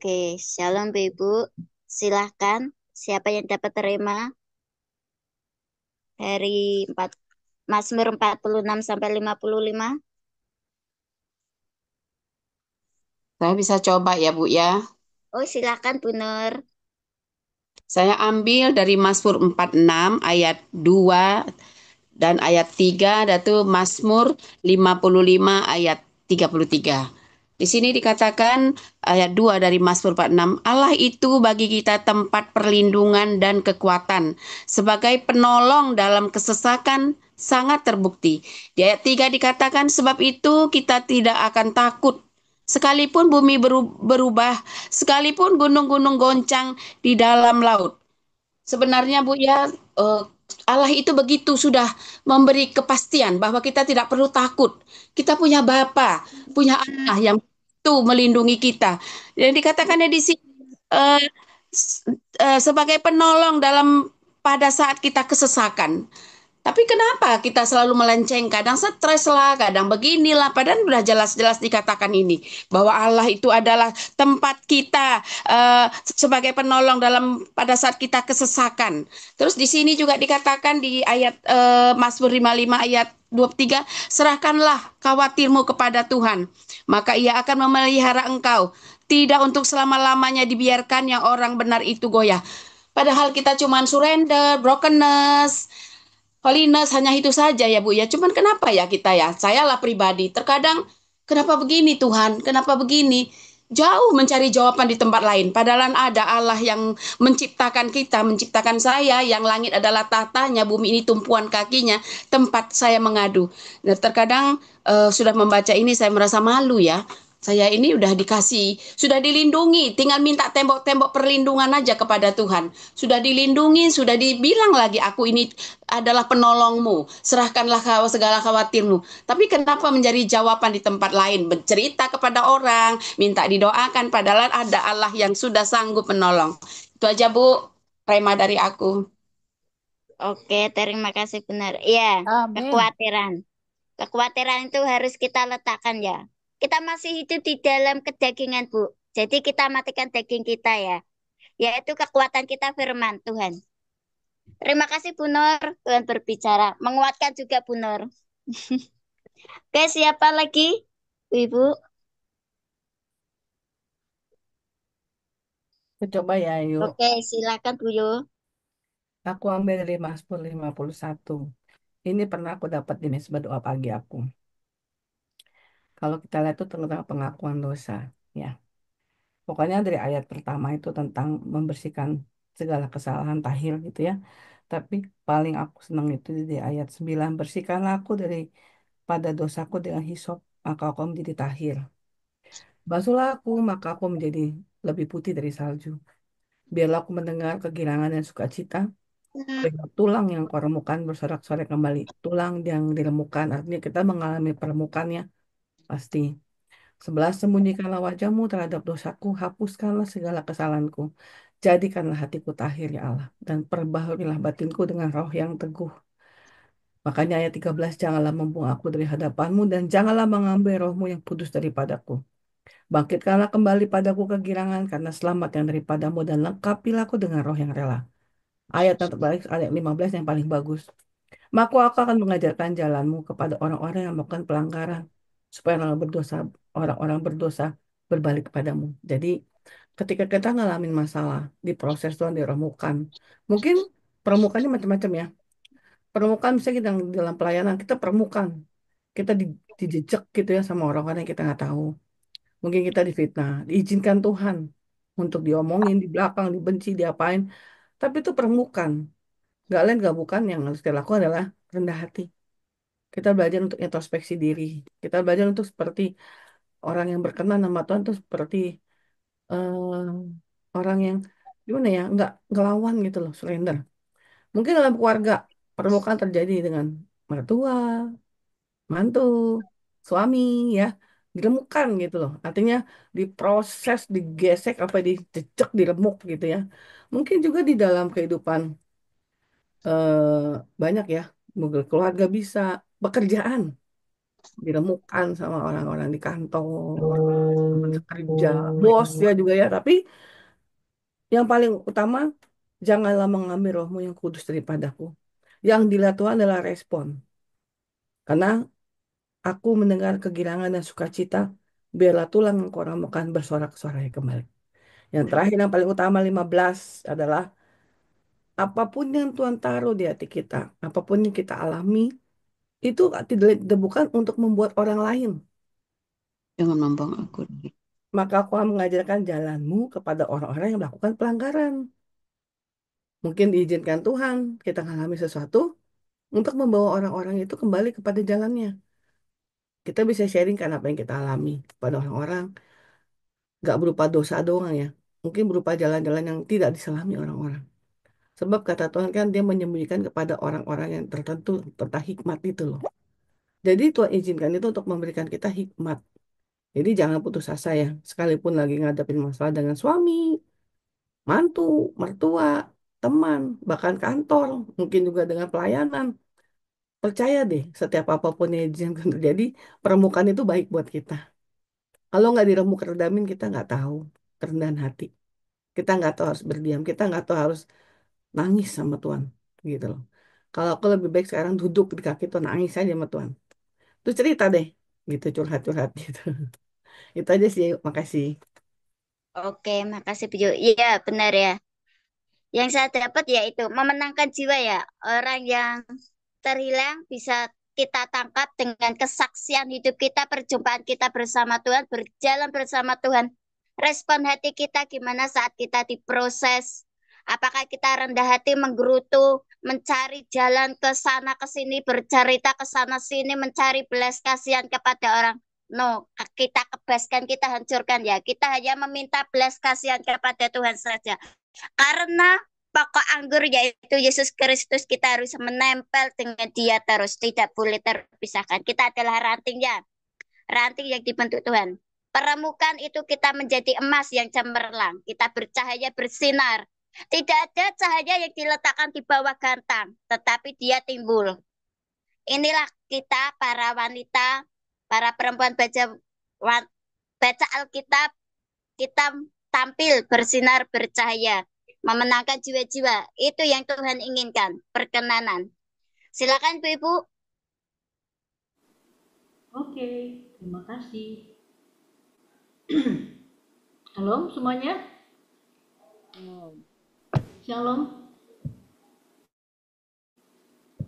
Oke, Shalom Bu Ibu. Silahkan, siapa yang dapat terima dari Mazmur 46 sampai 55? Saya bisa coba ya, Bu ya. Oh, silakan Bu Nur. Saya ambil dari Mazmur 46 ayat 2 dan ayat 3, dan itu Mazmur 55 ayat 33. Di sini dikatakan ayat 2 dari Mazmur 46, Allah itu bagi kita tempat perlindungan dan kekuatan, sebagai penolong dalam kesesakan sangat terbukti. Di ayat 3 dikatakan, sebab itu kita tidak akan takut, sekalipun bumi berubah, sekalipun gunung-gunung goncang di dalam laut. Sebenarnya Bu ya, Allah itu begitu sudah memberi kepastian bahwa kita tidak perlu takut. Kita punya Bapa, punya Allah yang itu melindungi kita. Dan dikatakannya di sini eh, sebagai penolong dalam pada saat kita kesesakan. Tapi kenapa kita selalu melenceng? Kadang stres lah, kadang beginilah. Padahal sudah jelas-jelas dikatakan ini bahwa Allah itu adalah tempat kita sebagai penolong dalam pada saat kita kesesakan. Terus di sini juga dikatakan di ayat Mazmur 55 ayat 23, serahkanlah khawatirmu kepada Tuhan, maka Ia akan memelihara engkau. Tidak untuk selama-lamanya dibiarkan yang orang benar itu goyah. Padahal kita cuma surrender, brokenness, holiness, hanya itu saja ya Bu ya. Cuman kenapa ya kita ya, saya lah pribadi, terkadang kenapa begini Tuhan, kenapa begini? Jauh mencari jawaban di tempat lain. Padahal ada Allah yang menciptakan kita, menciptakan saya, yang langit adalah tatanya, bumi ini tumpuan kakinya, tempat saya mengadu. Nah, terkadang sudah membaca ini saya merasa malu ya. Saya ini udah dikasih, sudah dilindungi, tinggal minta tembok-tembok perlindungan aja kepada Tuhan. Sudah dilindungi, sudah dibilang lagi, aku ini adalah penolongmu, serahkanlah segala khawatirmu. Tapi kenapa menjadi jawaban di tempat lain? Bercerita kepada orang, minta didoakan, padahal ada Allah yang sudah sanggup menolong. Itu aja Bu, Rema dari aku. Oke, terima kasih benar. Iya, Amin. kekhawatiran. Kekhawatiran itu harus kita letakkan ya. Kita masih hidup di dalam kedagingan, Bu. Jadi kita matikan daging kita ya. Yaitu kekuatan kita firman Tuhan. Terima kasih Bu Nur, Tuhan berbicara. Menguatkan juga Bu Nur. Oke, siapa lagi? Bu Ibu. Coba ya, yuk. Oke, silakan Bu Yo. Aku ambil dari Mazmur 51. Ini pernah aku dapat di mesbah doa pagi aku. Kalau kita lihat itu tentang pengakuan dosa, ya. Pokoknya dari ayat pertama itu tentang membersihkan segala kesalahan tahir gitu ya. Tapi paling aku senang itu di ayat 9, bersihkanlah aku dari pada dosaku dengan hisop, maka aku menjadi tahir. Basuhlah aku, maka aku menjadi lebih putih dari salju. Biarlah aku mendengar kegirangan dan sukacita. Biarlah tulang yang kau remukan bersorak-sorai kembali. Tulang yang diremukan, artinya kita mengalami peremukannya pasti. 11, sembunyikanlah wajahmu terhadap dosaku, hapuskanlah segala kesalahanku. Jadikanlah hatiku tahir ya Allah, dan perbaharilah batinku dengan roh yang teguh. Makanya ayat 13, janganlah membuang aku dari hadapanmu, dan janganlah mengambil rohmu yang kudus daripadaku. Bangkitkanlah kembali padaku kegirangan, karena selamat yang daripadamu, dan lengkapilah aku dengan roh yang rela. Ayat yang terbalik, ayat 15 yang paling bagus. Maka aku akan mengajarkan jalanmu kepada orang-orang yang melakukan pelanggaran, supaya orang-orang berdosa berbalik kepadamu. Jadi, ketika kita ngalamin masalah, diproses Tuhan diremukan. Mungkin permukaannya macam-macam ya. Permukaan misalnya kita dalam pelayanan, kita permukaan. Kita dijejek gitu ya sama orang-orang yang kita nggak tahu. Mungkin kita difitnah, diizinkan Tuhan untuk diomongin di belakang, dibenci, diapain. Tapi itu permukaan. Gak lain gak bukan yang harus kita lakukan adalah rendah hati. Kita belajar untuk introspeksi diri. Kita belajar untuk seperti orang yang berkenan sama Tuhan itu seperti eh, orang yang gimana ya, nggak ngelawan gitu loh, surrender. Mungkin dalam keluarga permukaan terjadi dengan mertua, mantu, suami ya, diremukkan gitu loh. Artinya diproses, digesek, apa dicecek, diremuk gitu ya. Mungkin juga di dalam kehidupan banyak ya, mungkin keluarga bisa, pekerjaan. diremukkan sama orang-orang di kantor, teman kerja, bos ya juga ya. Tapi yang paling utama, janganlah mengambil rohmu yang kudus daripadaku. Yang dilihat Tuhan adalah respon. Karena aku mendengar kegirangan dan sukacita, biarlah tulang yang kau ramukan bersorak-sorai kembali. Yang terakhir, yang paling utama 15 adalah apapun yang Tuhan taruh di hati kita, apapun yang kita alami, itu tidak bukan untuk membuat orang lain. Jangan membuang aku. Maka aku akan mengajarkan jalanmu kepada orang-orang yang melakukan pelanggaran. Mungkin diizinkan Tuhan kita mengalami sesuatu untuk membawa orang-orang itu kembali kepada jalannya. Kita bisa sharing kan apa yang kita alami pada orang-orang. Gak berupa dosa doang ya. Mungkin berupa jalan-jalan yang tidak diselami orang-orang. Sebab kata Tuhan kan dia menyembunyikan kepada orang-orang yang tertentu tentang hikmat itu loh. Jadi Tuhan izinkan itu untuk memberikan kita hikmat. Jadi jangan putus asa ya. Sekalipun lagi ngadepin masalah dengan suami, mantu, mertua, teman, bahkan kantor, mungkin juga dengan pelayanan. Percaya deh, setiap apapun yang terjadi, permukaan itu baik buat kita. Kalau nggak diremuk redamin, kita nggak tahu kerendahan hati. Kita nggak tahu harus berdiam, kita nggak tahu harus nangis sama Tuhan, gitu loh. Kalau aku lebih baik sekarang duduk di kaki Tuhan, nangis aja sama Tuhan. Terus cerita deh, gitu curhat-curhat gitu. Itu aja sih, makasih. Oke, makasih Bu. Iya, benar ya. Yang saya dapat yaitu memenangkan jiwa ya. Orang yang terhilang bisa kita tangkap dengan kesaksian hidup kita, perjumpaan kita bersama Tuhan, berjalan bersama Tuhan. Respon hati kita gimana saat kita diproses? Apakah kita rendah hati menggerutu, mencari jalan ke sana ke sini, bercerita ke sana sini, mencari belas kasihan kepada orang? No, kita kebaskan, kita hancurkan ya. Kita hanya meminta belas kasihan kepada Tuhan saja. Karena pokok anggur yaitu Yesus Kristus, kita harus menempel dengan dia terus, tidak boleh terpisahkan. Kita adalah rantingnya, ranting yang dibentuk Tuhan. Permukaan itu kita menjadi emas yang cemerlang, kita bercahaya bersinar. Tidak ada cahaya yang diletakkan di bawah gantang, tetapi dia timbul. Inilah kita para wanita, para perempuan baca Alkitab, kita tampil bersinar bercahaya, memenangkan jiwa-jiwa. Itu yang Tuhan inginkan, perkenanan. Silakan Bu Ibu. Oke, terima kasih. Halo semuanya. Shalom.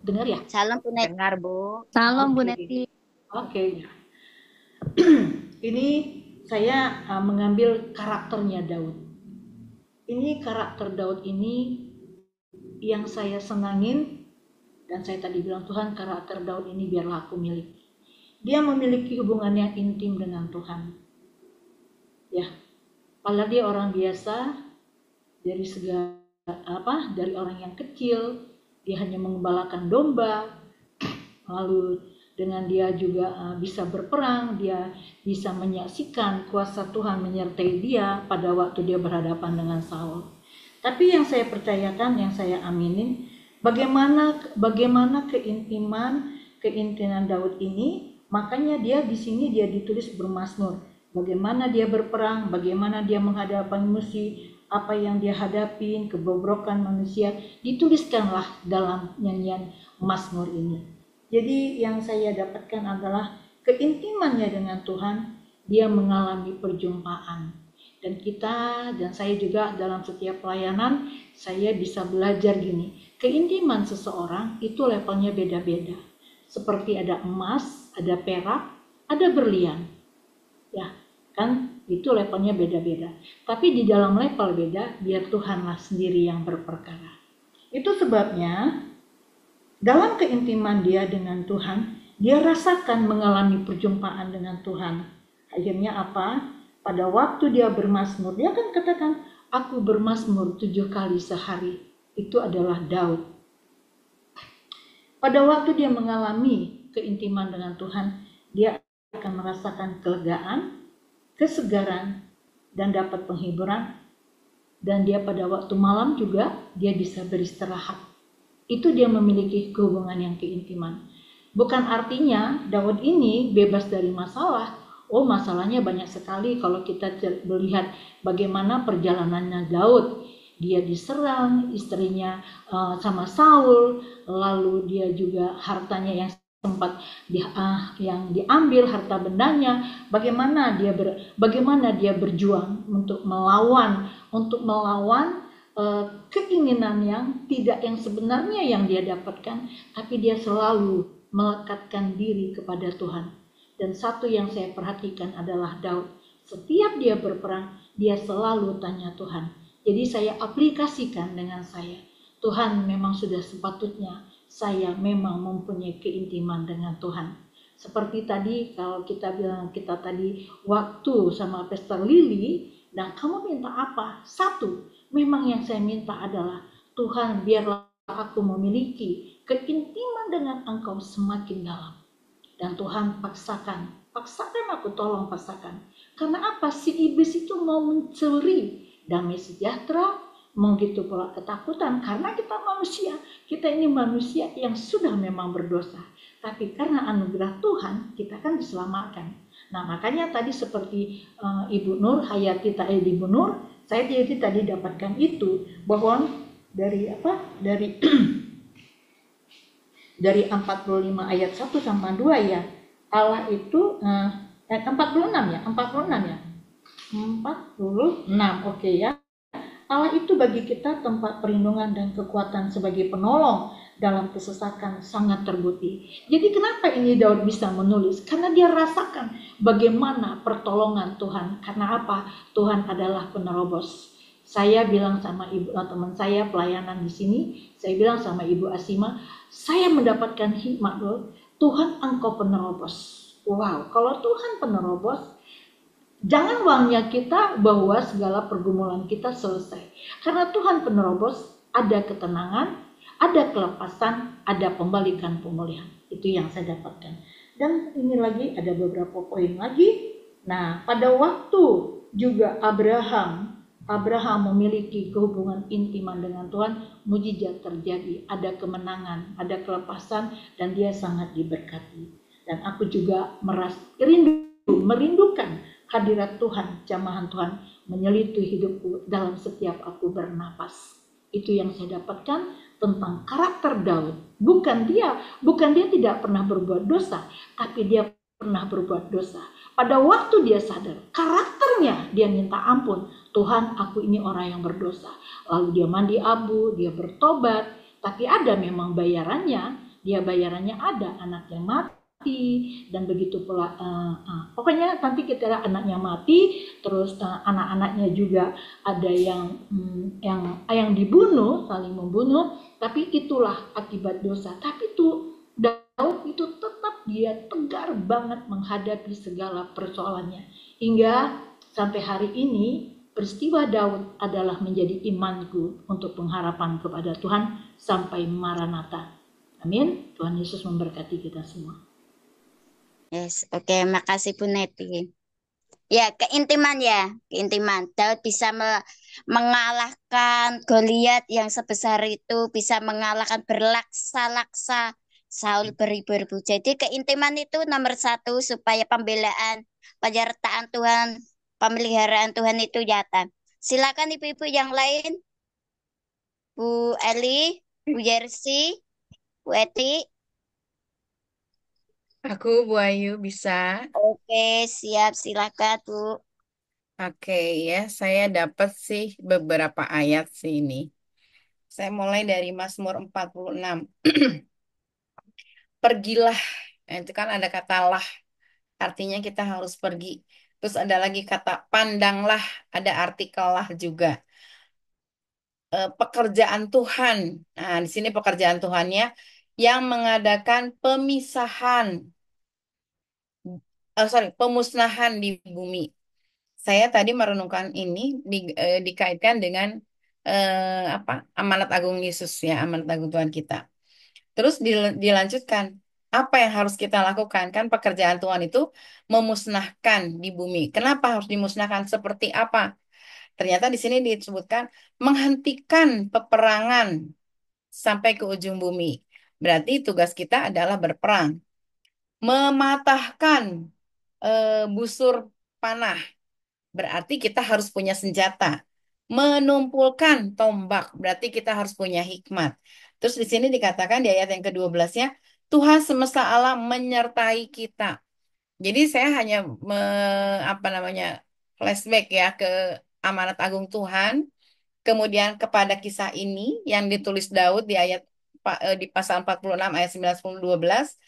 Dengar ya? Salam Bu Neti. Dengar Bu. Salam Bu Oke. Neti. Oke. Ini saya mengambil karakternya Daud. Ini karakter Daud ini yang saya senangin, dan saya tadi bilang Tuhan karakter Daud ini biarlah aku miliki. Dia memiliki hubungan yang intim dengan Tuhan. Ya, padahal dia orang biasa, dari orang yang kecil, dia hanya mengembalakan domba, lalu dengan dia juga bisa berperang, dia bisa menyaksikan kuasa Tuhan menyertai dia pada waktu dia berhadapan dengan Saul. Tapi yang saya percayakan, yang saya aminin, bagaimana keintiman Daud ini, makanya dia di sini dia ditulis bermazmur. Bagaimana dia berperang, bagaimana dia menghadapi musuh, apa yang dia hadapin, kebobrokan manusia, dituliskanlah dalam nyanyian Mazmur ini. Jadi yang saya dapatkan adalah keintimannya dengan Tuhan, dia mengalami perjumpaan. Dan saya juga dalam setiap pelayanan, saya bisa belajar gini, keintiman seseorang itu levelnya beda-beda. Seperti ada emas, ada perak, ada berlian. Ya, kan itu levelnya beda-beda. Tapi di dalam level beda, biar Tuhanlah sendiri yang berperkara. Itu sebabnya dalam keintiman dia dengan Tuhan, dia rasakan mengalami perjumpaan dengan Tuhan. Akhirnya apa? Pada waktu dia bermazmur, dia kan katakan, aku bermazmur 7 kali sehari. Itu adalah Daud. Pada waktu dia mengalami keintiman dengan Tuhan, dia akan merasakan kelegaan, kesegaran, dan dapat penghiburan. Dan dia pada waktu malam juga dia bisa beristirahat. Itu dia memiliki hubungan yang keintiman. Bukan artinya Daud ini bebas dari masalah. Oh, masalahnya banyak sekali kalau kita melihat bagaimana perjalanannya Daud. Dia diserang, istrinya sama Saul, lalu dia juga hartanya yang sempat yang diambil, harta bendanya. Bagaimana dia berjuang untuk melawan keinginan yang sebenarnya yang dia dapatkan, tapi dia selalu melekatkan diri kepada Tuhan. Dan satu yang saya perhatikan adalah Daud, setiap dia berperang, dia selalu tanya Tuhan. Jadi saya aplikasikan dengan saya. Tuhan, memang sudah sepatutnya saya memang mempunyai keintiman dengan Tuhan. Seperti tadi kalau kita bilang kita tadi waktu sama Pastor Lily, dan kamu minta apa? Satu, memang yang saya minta adalah Tuhan, biarlah aku memiliki keintiman dengan Engkau semakin dalam. Dan Tuhan paksakan aku, tolong paksakan. Karena apa? Si iblis itu mau mencuri damai sejahtera, begitu pula ketakutan, karena kita ini manusia yang sudah memang berdosa, tapi karena anugerah Tuhan kita kan diselamatkan. Nah, makanya tadi seperti Ibu Nur, Hayati Ibu Nur, saya jadi tadi dapatkan itu, bahwa dari dari 45 ayat 1 sampai 2 ya, Allah itu 46 ya, 46, oke ya. Allah itu bagi kita tempat perlindungan dan kekuatan sebagai penolong dalam kesesakan sangat terbukti. Jadi kenapa ini Daud bisa menulis? Karena dia rasakan bagaimana pertolongan Tuhan. Karena apa? Tuhan adalah penerobos. Saya bilang sama teman saya pelayanan di sini, saya bilang sama Ibu Asima, saya mendapatkan hikmat loh. Tuhan, Engkau penerobos. Wow, kalau Tuhan penerobos, jangan uangnya kita bahwa segala pergumulan kita selesai. Karena Tuhan penerobos, ada ketenangan, ada kelepasan, ada pembalikan pemulihan. Itu yang saya dapatkan. Dan ini lagi ada beberapa poin lagi. Nah, pada waktu juga Abraham memiliki hubungan intiman dengan Tuhan, mujizat terjadi, ada kemenangan, ada kelepasan, dan dia sangat diberkati. Dan aku juga merindukan hadirat Tuhan, jamahan Tuhan menyelimuti hidupku dalam setiap aku bernapas. Itu yang saya dapatkan tentang karakter Daud. Bukan dia tidak pernah berbuat dosa, tapi dia pernah berbuat dosa. Pada waktu dia sadar karakternya, dia minta ampun. Tuhan, aku ini orang yang berdosa. Lalu dia mandi abu, dia bertobat. Tapi ada memang bayarannya. Bayarannya ada, anaknya mati. Dan begitu pula pokoknya nanti kita lihat anaknya mati, terus anak-anaknya juga ada yang dibunuh, saling membunuh, tapi itulah akibat dosa. Tapi Daud itu tetap dia tegar banget menghadapi segala persoalannya, hingga sampai hari ini peristiwa Daud adalah menjadi imanku untuk pengharapan kepada Tuhan sampai Maranatha. Amin. Tuhan Yesus memberkati kita semua. Yes, oke, makasih Bu Neti. Ya, keintiman. Daud bisa mengalahkan Goliat yang sebesar itu, bisa mengalahkan berlaksa-laksa Saul beribu-ribu. Jadi keintiman itu nomor 1 supaya penyertaan Tuhan, pemeliharaan Tuhan itu nyata. Silakan ibu-ibu yang lain. Bu Eli, Bu Yersi, Bu Eti. Aku Bu Ayu bisa. Oke, siap, silakan Bu. Oke ya, saya dapat sih beberapa ayat sih ini. Saya mulai dari Mazmur 46. Pergilah, nah, itu kan ada kata lah, artinya kita harus pergi. Terus ada lagi kata pandanglah, ada artikel lah juga. Pekerjaan Tuhan. Nah, di sini pekerjaan Tuhannya yang mengadakan pemusnahan di bumi. Saya tadi merenungkan ini dikaitkan dengan amanat agung Yesus ya, amanat agung Tuhan kita. Terus dilanjutkan, apa yang harus kita lakukan? Kan pekerjaan Tuhan itu memusnahkan di bumi. Kenapa harus dimusnahkan? Seperti apa? Ternyata di sini disebutkan menghentikan peperangan sampai ke ujung bumi. Berarti tugas kita adalah berperang. mematahkan busur panah. Berarti kita harus punya senjata. Menumpulkan tombak, berarti kita harus punya hikmat. Terus di sini dikatakan di ayat yang ke-12-nya, Tuhan semesta alam menyertai kita. Jadi saya hanya apa namanya flashback ya ke amanat agung Tuhan, kemudian kepada kisah ini yang ditulis Daud di di pasal 46 ayat 9, 10, 12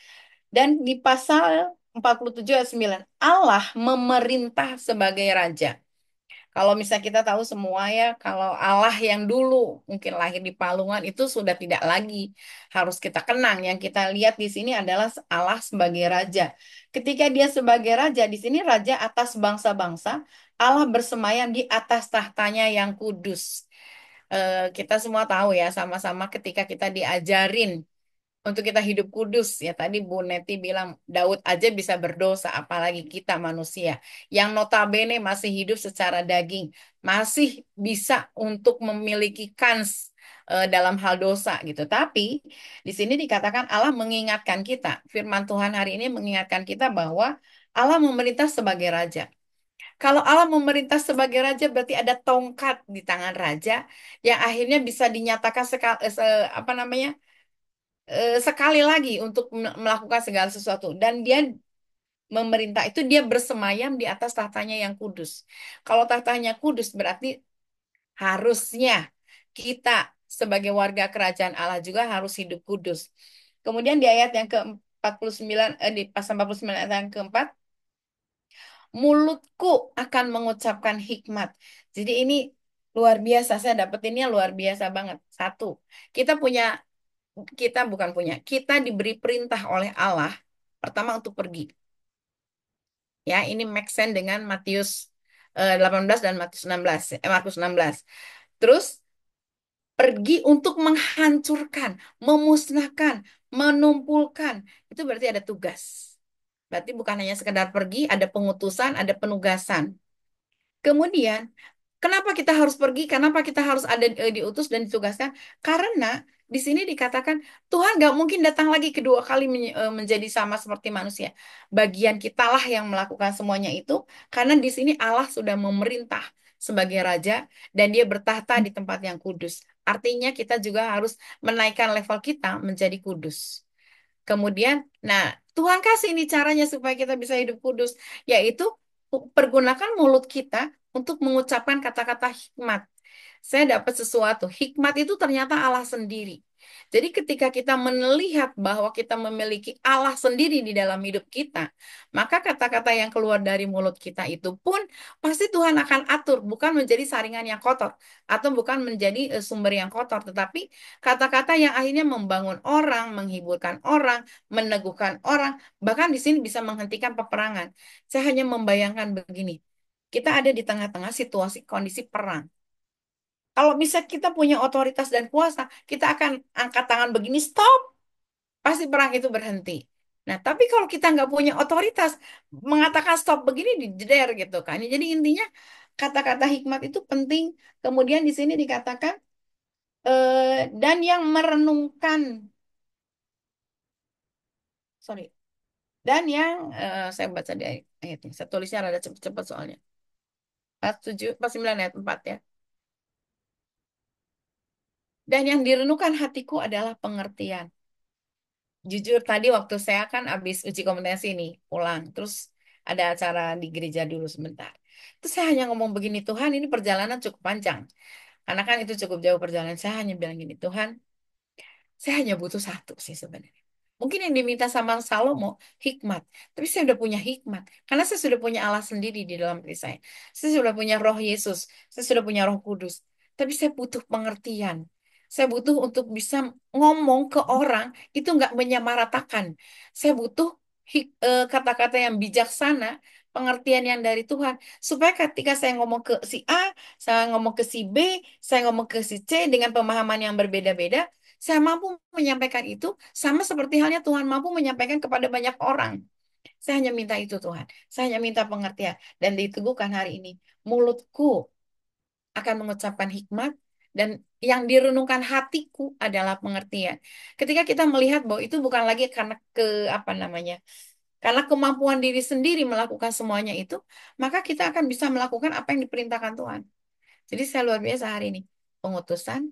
dan di pasal 47 ayat 9 Allah memerintah sebagai raja. Kalau misalnya kita tahu semua ya, kalau Allah yang dulu mungkin lahir di palungan itu sudah tidak lagi harus kita kenang. Yang kita lihat di sini adalah Allah sebagai raja. Ketika dia sebagai raja, di sini raja atas bangsa-bangsa, Allah bersemayam di atas tahtanya yang kudus. Kita semua tahu ya, sama-sama ketika kita diajarin untuk kita hidup kudus ya tadi Bu Neti bilang Daud aja bisa berdosa apalagi kita manusia yang notabene masih hidup secara daging masih bisa untuk memiliki kans dalam hal dosa gitu tapi di sini dikatakan Allah mengingatkan kita firman Tuhan hari ini mengingatkan kita bahwa Allah memerintah sebagai raja. Kalau Allah memerintah sebagai raja berarti ada tongkat di tangan raja yang akhirnya bisa dinyatakan apa namanya sekali lagi untuk melakukan segala sesuatu dan dia memerintah itu dia bersemayam di atas tahtanya yang kudus. Kalau tahtanya kudus berarti harusnya kita sebagai warga kerajaan Allah juga harus hidup kudus. Kemudian di ayat yang ke-49 di pasal 49 ayat yang keempat mulutku akan mengucapkan hikmat. Jadi ini luar biasa saya dapetinnya luar biasa banget. Satu, kita punya kita diberi perintah oleh Allah pertama untuk pergi. Ya, ini make sense dengan Matius 18 dan Matius 16, Markus 16. Terus pergi untuk menghancurkan, memusnahkan, menumpulkan. Itu berarti ada tugas. Berarti bukan hanya sekedar pergi, ada pengutusan, ada penugasan. Kemudian kenapa kita harus pergi? Kenapa kita harus ada diutus dan ditugaskan? Karena di sini dikatakan Tuhan nggak mungkin datang lagi kedua kali menjadi sama seperti manusia. Bagian kitalah yang melakukan semuanya itu, karena di sini Allah sudah memerintah sebagai raja dan dia bertahta di tempat yang kudus. Artinya kita juga harus menaikkan level kita menjadi kudus. Kemudian, nah Tuhan kasih ini caranya supaya kita bisa hidup kudus, yaitu pergunakan mulut kita untuk mengucapkan kata-kata hikmat. Saya dapat sesuatu. Hikmat itu ternyata Allah sendiri. Jadi ketika kita melihat bahwa kita memiliki Allah sendiri di dalam hidup kita, maka kata-kata yang keluar dari mulut kita itu pun pasti Tuhan akan atur, bukan menjadi saringan yang kotor atau bukan menjadi sumber yang kotor, tetapi kata-kata yang akhirnya membangun orang, menghiburkan orang, meneguhkan orang, bahkan di sini bisa menghentikan peperangan. Saya hanya membayangkan begini. Kita ada di tengah-tengah situasi kondisi perang. Kalau misalnya kita punya otoritas dan kuasa, kita akan angkat tangan begini, stop, pasti perang itu berhenti. Nah, tapi kalau kita nggak punya otoritas, mengatakan stop begini dijeder gitu kan. Jadi intinya kata-kata hikmat itu penting. Kemudian di sini dikatakan dan yang merenungkan, sorry, dan yang saya baca di ayatnya, saya tulisnya rada cepet-cepet soalnya. 47, 49 ayat 4 ya. Dan yang direnungkan hatiku adalah pengertian. Jujur tadi waktu saya kan habis uji kompetensi nih pulang, terus ada acara di gereja dulu sebentar. Terus saya hanya ngomong begini, Tuhan ini perjalanan cukup panjang. Karena kan itu cukup jauh perjalanan. Saya hanya bilang gini, Tuhan, saya hanya butuh satu sih sebenarnya. Mungkin yang diminta sama Salomo, hikmat. Tapi saya sudah punya hikmat. Karena saya sudah punya Allah sendiri di dalam diri saya. Saya sudah punya roh Yesus. Saya sudah punya roh kudus. Tapi saya butuh pengertian. Saya butuh untuk bisa ngomong ke orang, itu nggak menyamaratakan. Saya butuh kata-kata yang bijaksana, pengertian yang dari Tuhan. Supaya ketika saya ngomong ke si A, saya ngomong ke si B, saya ngomong ke si C dengan pemahaman yang berbeda-beda, saya mampu menyampaikan itu sama seperti halnya Tuhan mampu menyampaikan kepada banyak orang. Saya hanya minta itu Tuhan. Saya hanya minta pengertian. Dan diteguhkan hari ini. Mulutku akan mengucapkan hikmat dan yang direnungkan hatiku adalah pengertian. Ketika kita melihat bahwa itu bukan lagi karena apa namanya Karena kemampuan diri sendiri melakukan semuanya itu, maka kita akan bisa melakukan apa yang diperintahkan Tuhan. Jadi saya luar biasa hari ini. Pengutusan,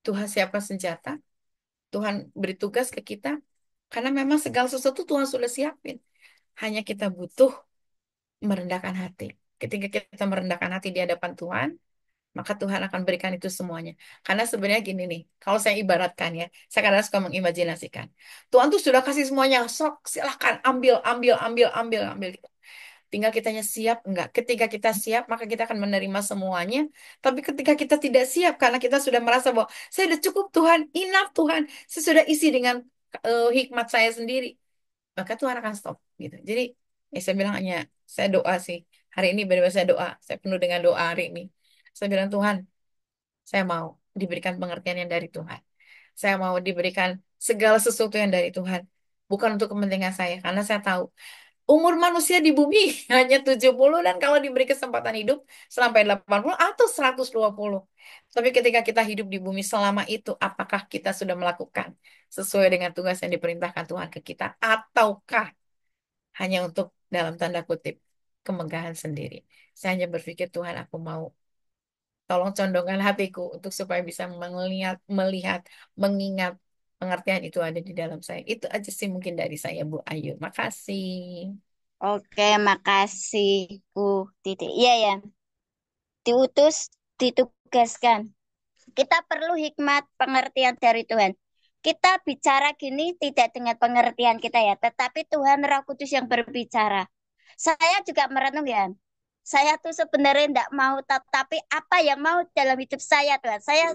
Tuhan siapkan senjata, Tuhan beri tugas ke kita, karena memang segala sesuatu Tuhan sudah siapin. Hanya kita butuh merendahkan hati. Ketika kita merendahkan hati di hadapan Tuhan, maka Tuhan akan berikan itu semuanya. Karena sebenarnya gini nih, kalau saya ibaratkan ya, saya kadang suka mengimajinasikan. Tuhan tuh sudah kasih semuanya, sok silahkan ambil, ambil, ambil, ambil, ambil. Tinggal kitanya siap enggak. Ketika kita siap, maka kita akan menerima semuanya. Tapi ketika kita tidak siap, karena kita sudah merasa bahwa saya sudah cukup Tuhan, enough Tuhan, saya sudah isi dengan hikmat saya sendiri, maka Tuhan akan stop gitu. Jadi saya bilang hanya saya doa sih hari ini, benar-benar saya doa, saya penuh dengan doa hari ini. Saya bilang Tuhan, saya mau diberikan pengertian yang dari Tuhan. Saya mau diberikan segala sesuatu yang dari Tuhan. Bukan untuk kepentingan saya, karena saya tahu umur manusia di bumi hanya 70, dan kalau diberi kesempatan hidup sampai 80 atau 120. Tapi ketika kita hidup di bumi selama itu, apakah kita sudah melakukan sesuai dengan tugas yang diperintahkan Tuhan ke kita, ataukah hanya untuk dalam tanda kutip kemegahan sendiri? Saya hanya berpikir Tuhan, aku mau tolong condongkan hatiku untuk supaya bisa melihat, mengingat pengertian itu ada di dalam saya. Itu aja sih mungkin dari saya, Bu Ayu. Makasih. Oke, makasih Bu Titi. Iya ya, diutus, ditugaskan. Kita perlu hikmat pengertian dari Tuhan. Kita bicara gini tidak dengan pengertian kita ya, tetapi Tuhan Roh Kudus yang berbicara. Saya juga merenung ya. Saya tuh sebenarnya tidak mau, tetapi apa yang mau dalam hidup saya Tuhan. Saya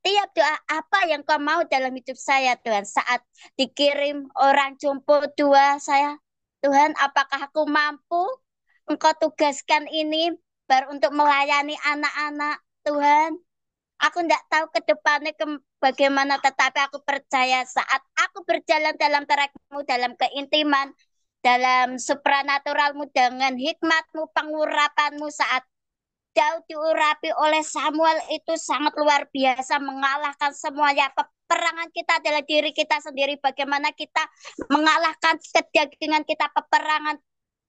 tiap doa, apa yang kau mau dalam hidup saya Tuhan. Saat dikirim orang jumbo 2, saya, Tuhan apakah aku mampu Engkau tugaskan ini baru untuk melayani anak-anak Tuhan. Aku tidak tahu ke depannya bagaimana, tetapi aku percaya saat aku berjalan dalam terangmu, dalam keintiman, dalam supranaturalmu, dengan hikmatmu, pengurapanmu, saat Daud diurapi oleh Samuel itu sangat luar biasa, mengalahkan semuanya. Peperangan kita adalah diri kita sendiri, bagaimana kita mengalahkan kedagingan kita, peperangan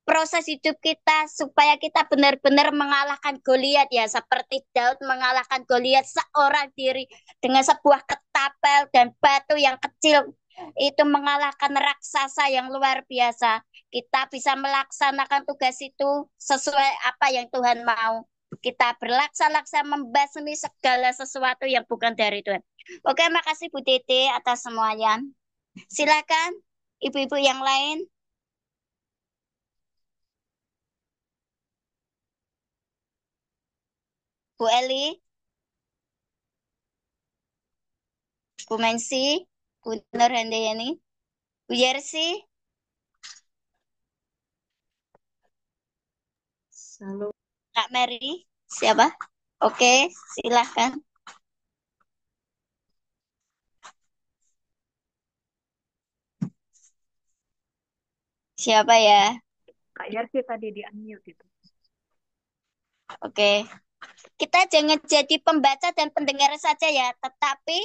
proses hidup kita supaya kita benar-benar mengalahkan Goliat ya, seperti Daud mengalahkan Goliat seorang diri dengan sebuah ketapel dan batu yang kecil, itu mengalahkan raksasa yang luar biasa. Kita bisa melaksanakan tugas itu sesuai apa yang Tuhan mau. Kita berlaksa-laksa membasmi segala sesuatu yang bukan dari Tuhan. Oke, makasih Bu Titi atas semuanya. Silakan ibu-ibu yang lain. Bu Eli, Bu Mensi, Bu Nur Handayani, Bu Yersi. Kak Mary, siapa? Oke, silahkan. Siapa ya? Kak Yersi tadi di unmute itu. Oke. Kita jangan jadi pembaca dan pendengar saja ya, tetapi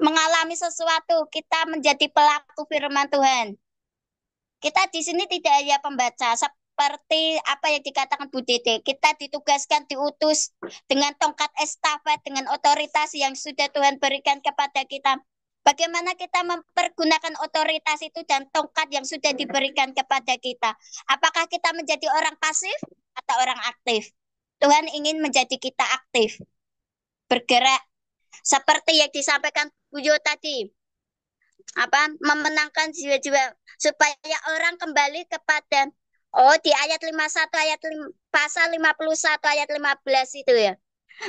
mengalami sesuatu. Kita menjadi pelaku firman Tuhan. Kita di sini tidak hanya pembaca, seperti apa yang dikatakan Bu Dede. Kita ditugaskan, diutus dengan tongkat estafet, dengan otoritas yang sudah Tuhan berikan kepada kita. Bagaimana kita mempergunakan otoritas itu dan tongkat yang sudah diberikan kepada kita. Apakah kita menjadi orang pasif atau orang aktif? Tuhan ingin menjadi kita aktif, bergerak. Seperti yang disampaikan Bu Yo tadi, memenangkan jiwa-jiwa supaya orang kembali kepada, di ayat 51, pasal 51 ayat 15 itu ya.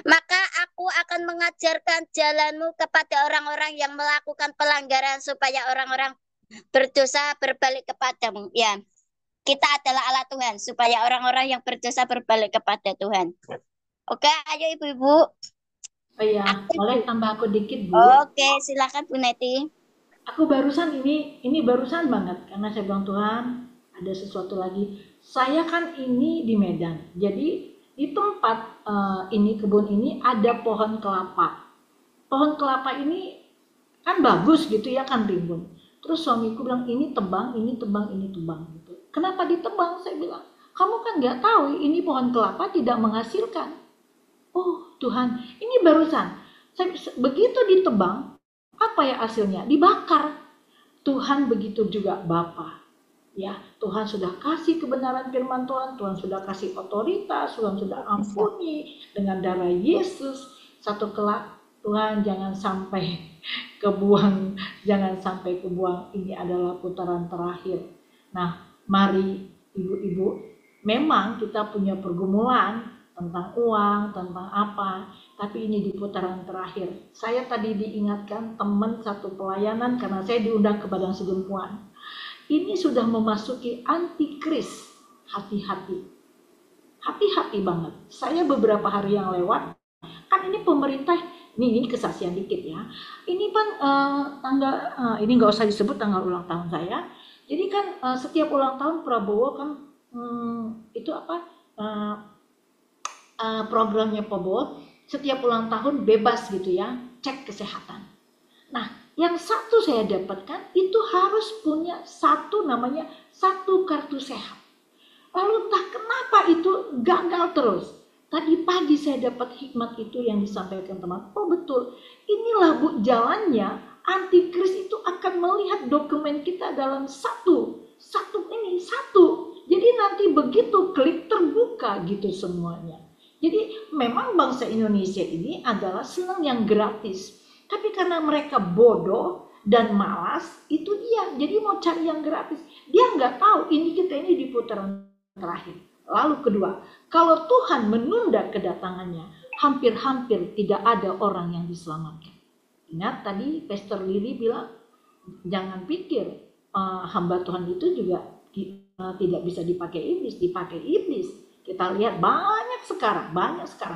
Maka aku akan mengajarkan jalanmu kepada orang-orang yang melakukan pelanggaran, supaya orang-orang berdosa berbalik kepadamu. Ya, kita adalah alat Tuhan, supaya orang-orang yang berdosa berbalik kepada Tuhan. Oke, ayo ibu-ibu. Oh iya, boleh tambah aku dikit, Bu? Oke, silakan Bu Neti. Aku barusan ini barusan banget, karena saya bilang Tuhan, ada sesuatu lagi. Saya kan ini di Medan, jadi di tempat ini, kebun ini ada pohon kelapa. Pohon kelapa ini kan bagus gitu ya, kan rimbun. Terus suamiku bilang, ini tebang, ini tebang, ini tebang. Gitu. Kenapa ditebang? Saya bilang, kamu kan nggak tahu ini pohon kelapa tidak menghasilkan. Oh Tuhan, ini barusan. Begitu ditebang, apa ya hasilnya? Dibakar. Tuhan begitu juga Bapa. Ya, Tuhan sudah kasih kebenaran firman Tuhan, Tuhan sudah kasih otoritas, Tuhan sudah ampuni dengan darah Yesus. Satu kelak, Tuhan jangan sampai kebuang, jangan sampai kebuang. Ini adalah putaran terakhir. Nah, mari ibu-ibu, memang kita punya pergumulan tentang uang, tentang apa, tapi ini di putaran terakhir. Saya tadi diingatkan teman satu pelayanan karena saya diundang ke Padang Sidempuan. Ini sudah memasuki antikris. Hati-hati. Hati-hati banget. Saya beberapa hari yang lewat, kan ini pemerintah, ini kesaksian dikit ya. Ini kan ini nggak usah disebut tanggal ulang tahun saya. Jadi kan setiap ulang tahun Prabowo kan itu apa programnya Prabowo, setiap ulang tahun bebas gitu ya, cek kesehatan. Nah, yang satu saya dapatkan itu harus punya namanya satu kartu sehat. Lalu entah kenapa itu gagal terus. Tadi pagi saya dapat hikmat itu yang disampaikan teman. Oh betul, inilah Bu jalannya. Antikris itu akan melihat dokumen kita dalam satu. Jadi nanti begitu klik terbuka gitu semuanya. Jadi memang bangsa Indonesia ini adalah senang yang gratis. Tapi karena mereka bodoh dan malas, itu dia. Jadi mau cari yang gratis. Dia nggak tahu kita ini di putaran terakhir. Lalu kedua, kalau Tuhan menunda kedatangannya, hampir-hampir tidak ada orang yang diselamatkan. Ingat tadi Pastor Lily bilang, jangan pikir hamba Tuhan itu juga tidak bisa dipakai iblis. Kita lihat banyak sekarang.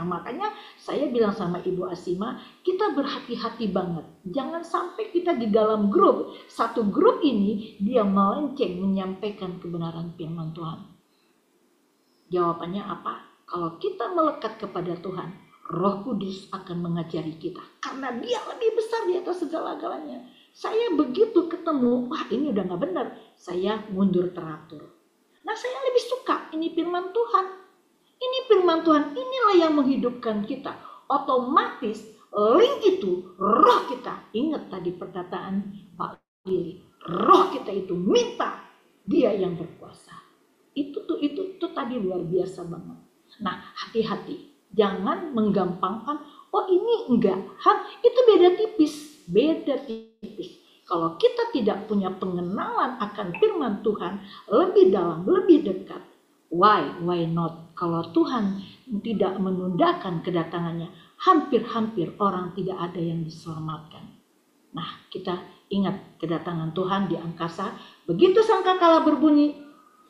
Makanya saya bilang sama Ibu Asima, kita berhati-hati banget. Jangan sampai kita di dalam grup, satu grup ini dia melenceng menyampaikan kebenaran firman Tuhan. Jawabannya apa? Kalau kita melekat kepada Tuhan, Roh Kudus akan mengajari kita. Karena dia lebih besar di atas segala-galanya. Saya begitu ketemu, wah ini udah gak benar. Saya mundur teratur. Nah saya lebih suka ini firman Tuhan. Ini firman Tuhan, inilah yang menghidupkan kita. Otomatis link itu roh kita. Ingat tadi perkataan Pak Lili. Roh kita itu minta, dia yang berkuasa. Itu tadi luar biasa banget. Nah, hati-hati. Jangan menggampangkan, oh ini enggak. Itu beda tipis. Kalau kita tidak punya pengenalan akan firman Tuhan lebih dalam, lebih dekat. Why not? Kalau Tuhan tidak menundakan kedatangannya, hampir-hampir orang tidak ada yang diselamatkan. Nah, kita ingat kedatangan Tuhan di angkasa. Begitu sangkakala berbunyi,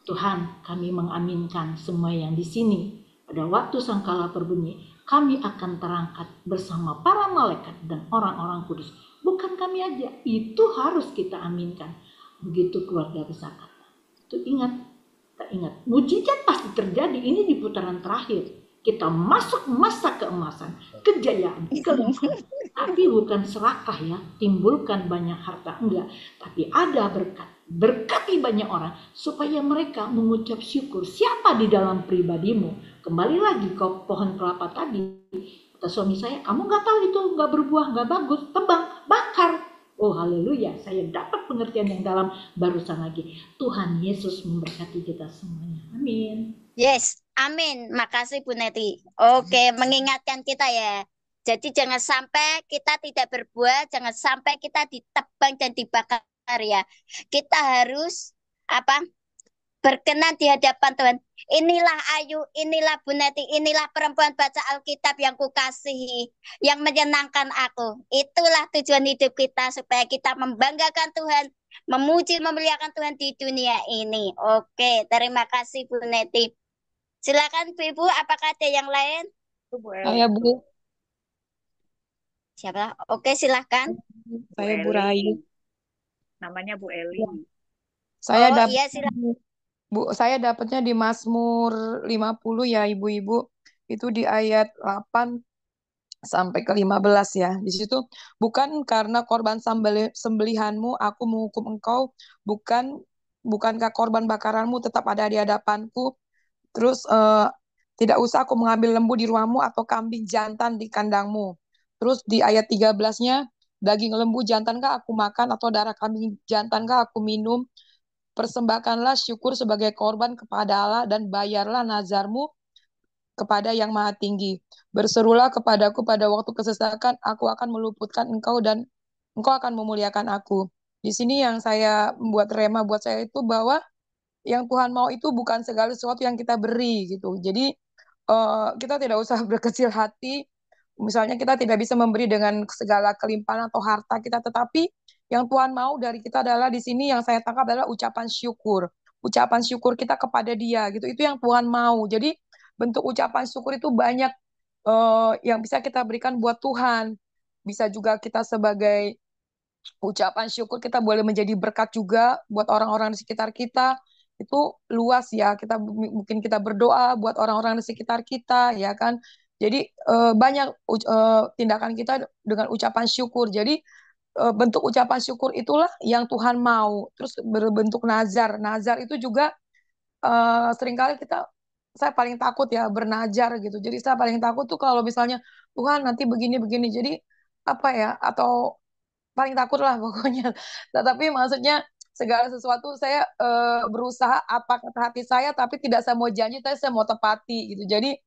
Tuhan kami mengaminkan semua yang di sini. Pada waktu sangkala berbunyi, kami akan terangkat bersama para malaikat dan orang-orang kudus. Bukan kami aja, itu harus kita aminkan. Begitu keluarga besar kata. Itu ingat. Mujizat pasti terjadi. Ini di putaran terakhir. Kita masuk masa keemasan, kejayaan, kelimpahan. Tapi bukan serakah ya, timbulkan banyak harta. Enggak. Tapi ada berkat. Berkati banyak orang supaya mereka mengucap syukur. Siapa di dalam pribadimu? Kembali lagi ke pohon kelapa tadi. Kata suami saya, kamu nggak tahu itu nggak berbuah, nggak bagus, tebang, bakar. Oh haleluya, saya dapat pengertian yang dalam barusan lagi. Tuhan Yesus memberkati kita semuanya. Amin. Yes, amin. Makasih Bu Neti. Oke, mengingatkan kita ya. Jadi jangan sampai kita tidak berbuah, jangan sampai kita ditebang dan dibakar ya. Kita harus berkenan di hadapan Tuhan. Inilah Ayu, inilah Bu Neti, inilah perempuan baca Alkitab yang kukasihi, yang menyenangkan aku. Itulah tujuan hidup kita, supaya kita membanggakan Tuhan, memuji, memuliakan Tuhan di dunia ini. Oke, terima kasih Bu Neti. Silakan Bu Ibu, apakah ada yang lain? Saya Bu. Siapa? Oke, silakan. Saya Bu Rayu. Namanya Bu Eli. Saya dapat iya, silakan. Bu, saya dapatnya di Mazmur 50 ya Ibu-ibu. Itu di ayat 8. sampai ke-15 ya. Di situ, bukan karena korban sembelihanmu aku menghukum engkau, bukankah korban bakaranmu tetap ada di hadapanku. Terus tidak usah aku mengambil lembu di rumahmu atau kambing jantan di kandangmu. Terus di ayat 13-nya, daging lembu jantankah aku makan atau darah kambing jantankah aku minum? Persembahkanlah syukur sebagai korban kepada Allah dan bayarlah nazarmu kepada Yang Maha Tinggi. Berserulah kepadaku pada waktu kesesakan, aku akan meluputkan engkau dan engkau akan memuliakan aku. Di sini yang saya membuat rema buat saya itu bahwa yang Tuhan mau itu bukan segala sesuatu yang kita beri gitu. Jadi kita tidak usah berkecil hati. Misalnya kita tidak bisa memberi dengan segala kelimpahan atau harta kita, tetapi yang Tuhan mau dari kita adalah di sini yang saya tangkap adalah ucapan syukur. Ucapan syukur kita kepada Dia gitu. Itu yang Tuhan mau. Jadi bentuk ucapan syukur itu banyak yang bisa kita berikan buat Tuhan. Bisa juga kita sebagai ucapan syukur kita boleh menjadi berkat juga buat orang-orang di sekitar kita. Itu luas ya, kita mungkin kita berdoa buat orang-orang di sekitar kita ya kan. Jadi banyak tindakan kita dengan ucapan syukur. Jadi bentuk ucapan syukur itulah yang Tuhan mau. Terus berbentuk nazar. Nazar itu juga seringkali saya paling takut ya bernajar gitu. Jadi saya paling takut tuh kalau misalnya Tuhan nanti begini-begini. Jadi apa ya, atau paling takut lah pokoknya. Tetapi maksudnya segala sesuatu saya berusaha apa kata hati saya, tapi tidak saya mau janji, tapi saya mau tepati gitu. Jadi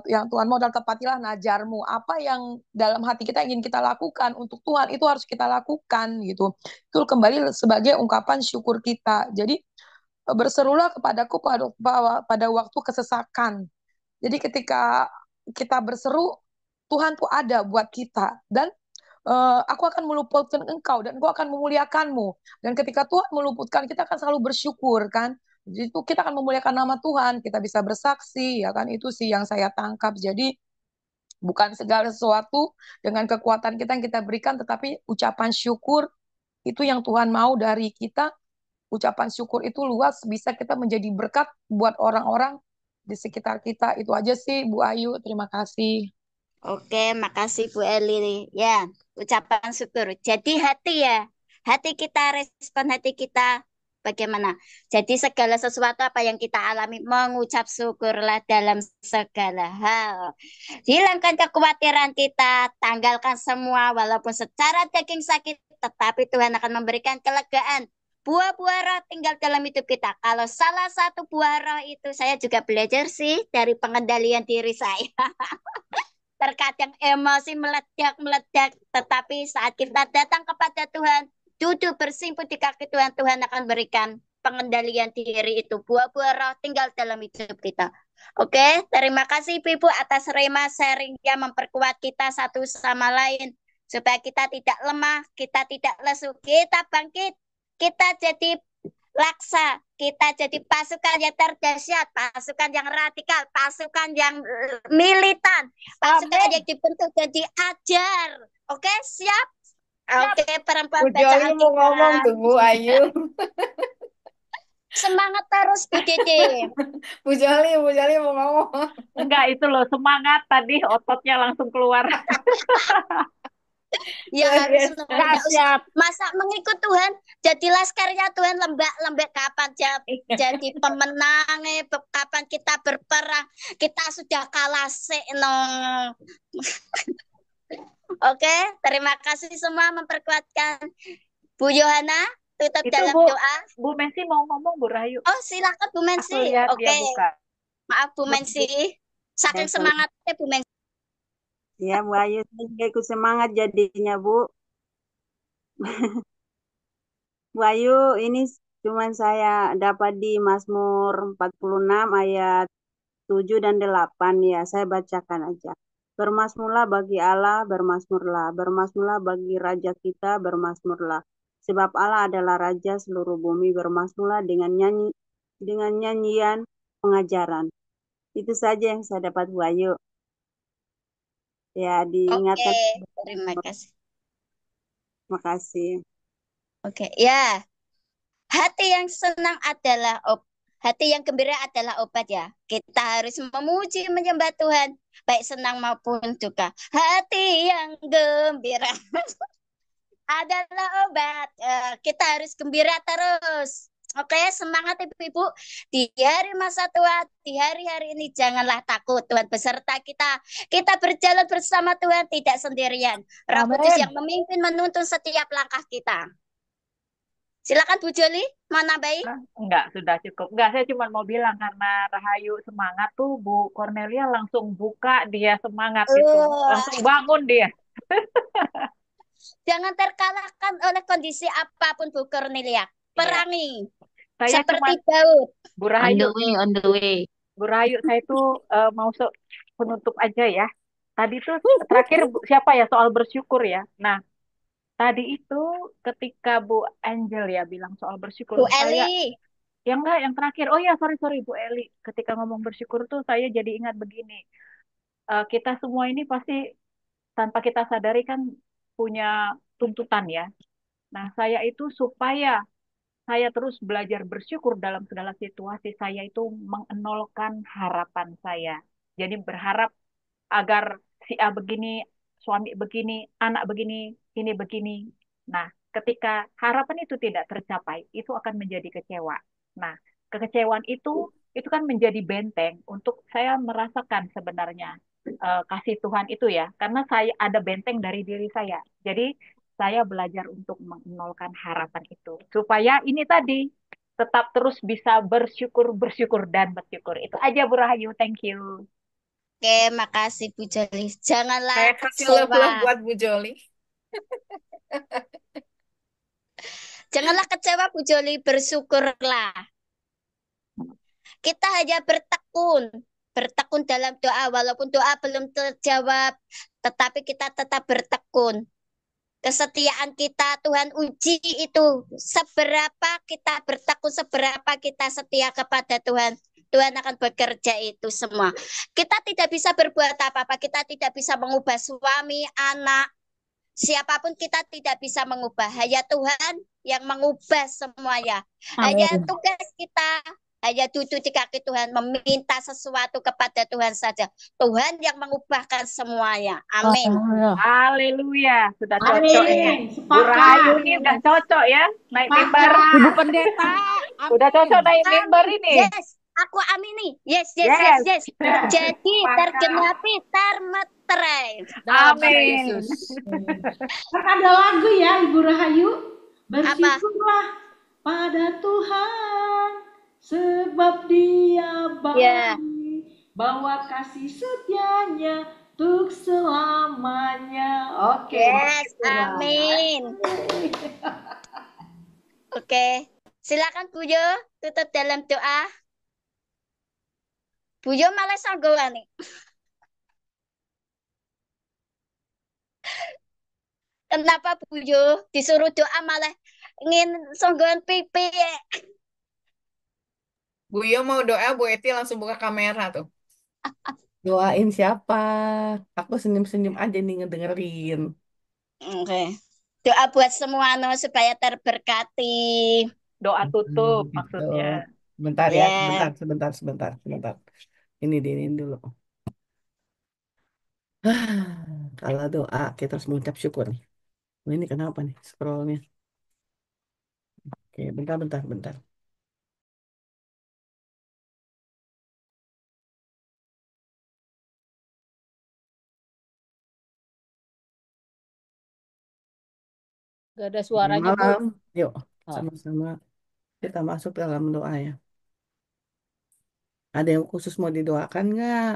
yang Tuhan mau adalah tepatilah najarmu. Apa yang dalam hati kita ingin kita lakukan untuk Tuhan itu harus kita lakukan gitu. Itu kembali sebagai ungkapan syukur kita. Jadi berserulah kepadaku pada waktu kesesakan. Jadi ketika kita berseru, Tuhan tuh ada buat kita. Dan aku akan meluputkan engkau dan engkau akan memuliakanmu. Dan ketika Tuhan meluputkan, kita akan selalu bersyukur kan. Jadi itu kita akan memuliakan nama Tuhan, kita bisa bersaksi ya kan. Itu sih yang saya tangkap. Jadi bukan segala sesuatu dengan kekuatan kita yang kita berikan, tetapi ucapan syukur itu yang Tuhan mau dari kita. Ucapan syukur itu luas, bisa kita menjadi berkat buat orang-orang di sekitar kita. Itu aja sih Bu Ayu, terima kasih. Oke, makasih Bu Eli. Ya, ucapan syukur. Jadi hati ya, hati kita, respon hati kita bagaimana. Jadi segala sesuatu apa yang kita alami, mengucap syukurlah dalam segala hal. Hilangkan kekhawatiran kita, tanggalkan semua, walaupun secara daging sakit, tetapi Tuhan akan memberikan kelegaan. Buah-buah roh tinggal dalam hidup kita. Kalau salah satu buah roh itu saya juga belajar sih dari pengendalian diri saya. Terkadang emosi meledak-meledak, tetapi saat kita datang kepada Tuhan, duduk bersimpuh di kaki Tuhan, Tuhan akan berikan pengendalian diri itu. Buah-buah roh tinggal dalam hidup kita. Oke, terima kasih Ibu atas rema sharingnya memperkuat kita satu sama lain. Supaya kita tidak lemah, kita tidak lesu, kita bangkit, kita jadi laksa, kita jadi pasukan yang terdahsyat, pasukan yang radikal, pasukan yang militan, pasukan yang dibentuk jadi ajar. Oke, siap? Oke, perempuan Bu Joli mau ngomong tuh Bu Ayu. Semangat terus Bu Dede. Bu Joli mau ngomong. Enggak, itu loh semangat tadi ototnya langsung keluar. Ya harus masa mengikut Tuhan jadi laskarnya Tuhan, lembek kapan jadi pemenang, kapan kita berperang, kita sudah kalah no. Oke, terima kasih semua memperkuatkan. Bu Yohana tutup dalam doa. Bu Mensi mau ngomong Bu Rahayu. Oh silakan Bu Mensi. Oke. Maaf Bu Mensi, saking semangatnya Bu Mensi. Ya Bu Ayu, saya juga ikut semangat jadinya Bu. Bu Ayu, ini cuma saya dapat di Mazmur 46 ayat 7 dan 8 ya. Saya bacakan aja. Bermasmurlah bagi Allah, bermasmurlah. Bermasmurlah bagi Raja kita, bermasmurlah. Sebab Allah adalah Raja seluruh bumi, bermasmurlah dengan nyanyian pengajaran. Itu saja yang saya dapat Bu Ayu. Ya, diingatkan. Oke, terima kasih. Makasih. Oke, ya. Hati yang senang adalah Hati yang gembira adalah obat ya. Kita harus memuji, menyembah Tuhan, baik senang maupun duka. Hati yang gembira adalah obat. Kita harus gembira terus. Oke, semangat Ibu-ibu. Di hari masa tua, di hari-hari ini janganlah takut. Tuhan beserta kita. Kita berjalan bersama Tuhan, tidak sendirian. Roh Kudus yang Amin. memimpin menuntun setiap langkah kita. Silakan Bu Joli, mau nambahin? Enggak, sudah cukup. Enggak, saya cuma mau bilang karena Rahayu semangat tuh Bu Cornelia langsung buka dia semangat itu. Langsung bangun dia. Jangan terkalahkan oleh kondisi apapun Bu Cornelia. Iya. Perangi. Saya cuma Seperti Daud. Bu On the Rahayu, way, on the way. Bu Rahayu saya tuh mau penutup aja ya. Tadi tuh terakhir siapa ya soal bersyukur ya. Nah, tadi itu ketika Bu Angel ya bilang soal bersyukur, Bu saya Eli. yang enggak yang terakhir. Oh ya, sorry Bu Eli. Ketika ngomong bersyukur tuh saya jadi ingat begini. Kita semua ini pasti tanpa kita sadari kan punya tuntutan ya. Nah, saya itu supaya saya terus belajar bersyukur dalam segala situasi, saya itu mengenolkan harapan saya. Jadi berharap agar si A begini, suami begini, anak begini, ini begini. Nah, ketika harapan itu tidak tercapai, itu akan menjadi kecewa. Nah, kekecewaan itu kan menjadi benteng untuk saya merasakan sebenarnya kasih Tuhan itu ya, karena saya ada benteng dari diri saya. Jadi saya belajar untuk menolkan harapan itu supaya ini tadi tetap terus bisa bersyukur, bersyukur dan bersyukur. Itu aja Bu Rahayu, thank you. Oke, makasih Bu Joli. Janganlah Saya kasih love kecewa. buat Bu Joli. Janganlah kecewa Bu Joli, bersyukurlah. Kita hanya bertekun dalam doa, walaupun doa belum terjawab, tetapi kita tetap bertekun. Kesetiaan kita Tuhan uji itu, seberapa kita bertekun, seberapa kita setia kepada Tuhan. Tuhan akan bekerja itu semua. Kita tidak bisa berbuat apa-apa, kita tidak bisa mengubah suami, anak, siapapun kita tidak bisa mengubah. Hanya Tuhan yang mengubah semuanya. Hanya Amin. tugas kita hanya duduk di kaki Tuhan, meminta sesuatu kepada Tuhan saja. Tuhan yang mengubahkan semuanya. Amin. Haleluya, sudah cocok ini. Amin. Bu Rahayu Sepakat. ini udah cocok ya, naik mimbar. Ibu Pendeta, Udah cocok amin. naik mimbar ini. Yes, aku amini. Yes. Jadi tergenapi, termeterai. Dalam nama Amin. Yesus. Kan ada lagu ya Ibu Rahayu. Apa? Bersyukurlah pada Tuhan sebab Dia baik, Ya. bahwa kasih setianya untuk selamanya. Oke, Yes, bersyukurlah. amin. Oke, silakan Bu Jo, tutup dalam doa. Bu Jo malah sanggolan nih. Kenapa Bu Jo disuruh doa malah ingin sanggolan pipi? Bu Yo mau doa, Bu Eti langsung buka kamera tuh. Doain siapa? Aku senyum-senyum aja nih ngedengerin. Oke. Doa buat semua supaya terberkati. Doa tutup Gitu. maksudnya. Bentar ya, Ya. sebentar. Ini dinin dulu. Kalau doa kita harus mengucap syukur nih. Ini kenapa nih scrollnya? Oke, bentar. Gak ada Selamat suaranya, Bu. malam. Yuk, Oh. sama-sama kita masuk dalam doa ya. Ada yang khusus mau didoakan nggak?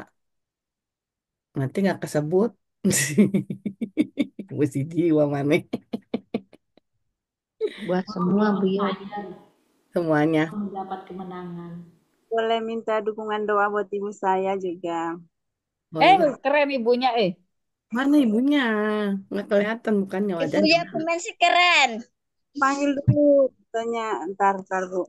Nanti nggak kesebut. Mesti jiwa mana? Buat semua Bu Yo. Semuanya. Mendapat kemenangan. Boleh minta dukungan doa buat ibu saya juga. Boleh. Keren ibunya, Mana ibunya? Nggak kelihatan bukannya wajahnya. Ibunya Bu Mensi keren. Panggil dulu, tanya ntar Bu.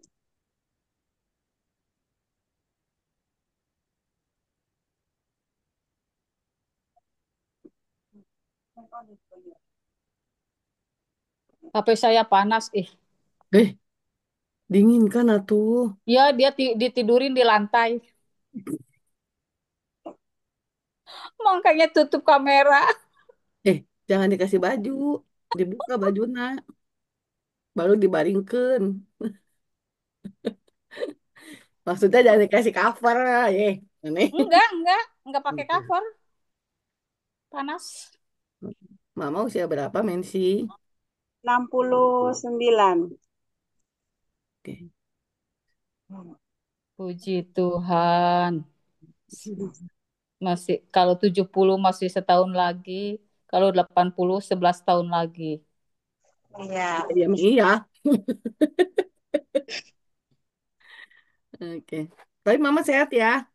HP saya panas, Eh, Dingin kan atuh. Ya, dia ditidurin di lantai. Makanya tutup kamera. Jangan dikasih baju. Dibuka bajuna. Baru dibaringkan. Maksudnya jangan dikasih cover. Ya. Aneh. Enggak pakai cover. Panas. Mama usia berapa, Mensi? 69. Oke. Puji Tuhan. Masih kalau 70 masih setahun lagi, kalau 80 11 tahun lagi. Iya. Ya, emang iya. Oke. Tapi Mama sehat ya?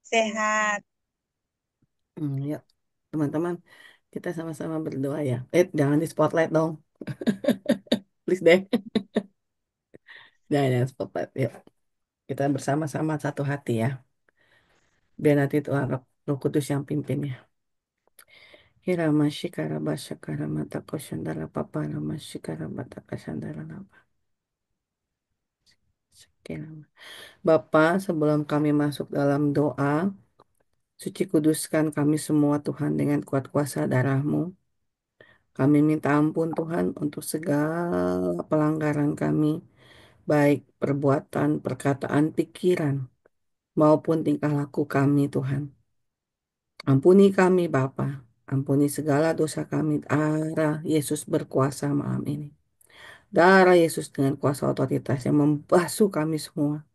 Sehat. Yuk, teman-teman, kita sama-sama berdoa ya. Jangan di spotlight dong. Please deh. Jangan spotlight. Yuk, kita bersama-sama satu hati ya. Biar nanti Tuhan Roh Kudus yang pimpin ya. Hirama shikara basakara mata koshandara papara mashikara mata kashandara lapa. Sekiranya. Bapa, sebelum kami masuk dalam doa, suci kuduskan kami semua Tuhan dengan kuat kuasa darah-Mu. Kami minta ampun Tuhan untuk segala pelanggaran kami, baik perbuatan, perkataan, pikiran, maupun tingkah laku kami Tuhan. Ampuni kami Bapa, ampuni segala dosa kami. Darah Yesus berkuasa malam ini. Darah Yesus dengan kuasa otoritas yang membasuh kami semua.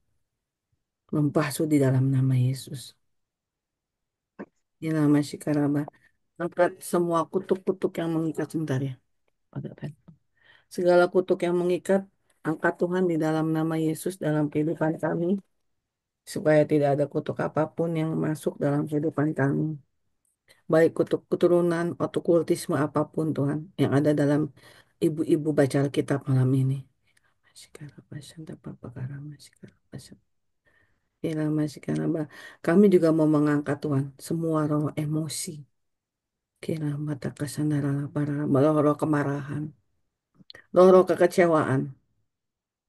Membasuh di dalam nama Yesus. Di nama Shikaraba. Angkat semua kutuk-kutuk yang mengikat sebentar ya. Segala kutuk yang mengikat, angkat Tuhan di dalam nama Yesus dalam kehidupan kami. Supaya tidak ada kutuk apapun yang masuk dalam kehidupan kami. Baik kutuk keturunan atau kultisme apapun Tuhan. Yang ada dalam ibu-ibu baca Alkitab malam ini. Kami juga mau mengangkat Tuhan semua roh emosi. Kira mata kesandara para roh kemarahan, roh kekecewaan,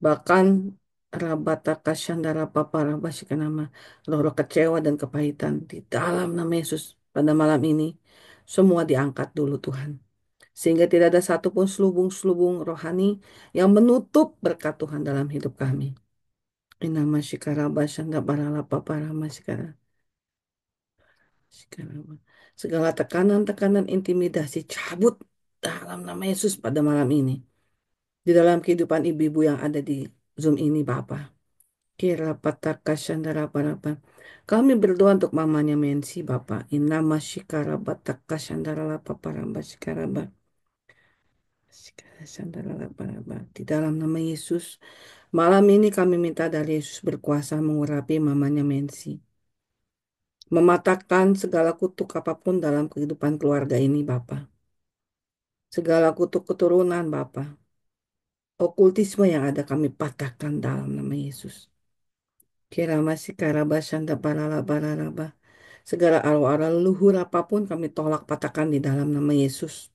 bahkan rabata kasyandara papara nama roh kecewa dan kepahitan di dalam nama Yesus pada malam ini semua diangkat dulu Tuhan. Sehingga tidak ada satupun selubung-selubung rohani yang menutup berkat Tuhan dalam hidup kami. Inama shikara basyanda barala papara masikara. Segala tekanan-tekanan intimidasi cabut dalam nama Yesus pada malam ini. Di dalam kehidupan ibu-ibu yang ada di Zoom ini Bapak. Kira pataka syandara parapa. Kami berdoa untuk mamanya Mensi Bapak. Inama shikara bataka syandara lapa paramba shikaraba. Shikara syandara lapa paraba. Di dalam nama Yesus. Malam ini kami minta dari Yesus berkuasa mengurapi mamanya Mensi. Mematahkan segala kutuk apapun dalam kehidupan keluarga ini Bapak. Segala kutuk keturunan Bapak. Okultisme yang ada kami patahkan dalam nama Yesus. Kira masih karabasanda parala pararaba. Segala arwah-arwah leluhur apapun kami tolak patahkan di dalam nama Yesus.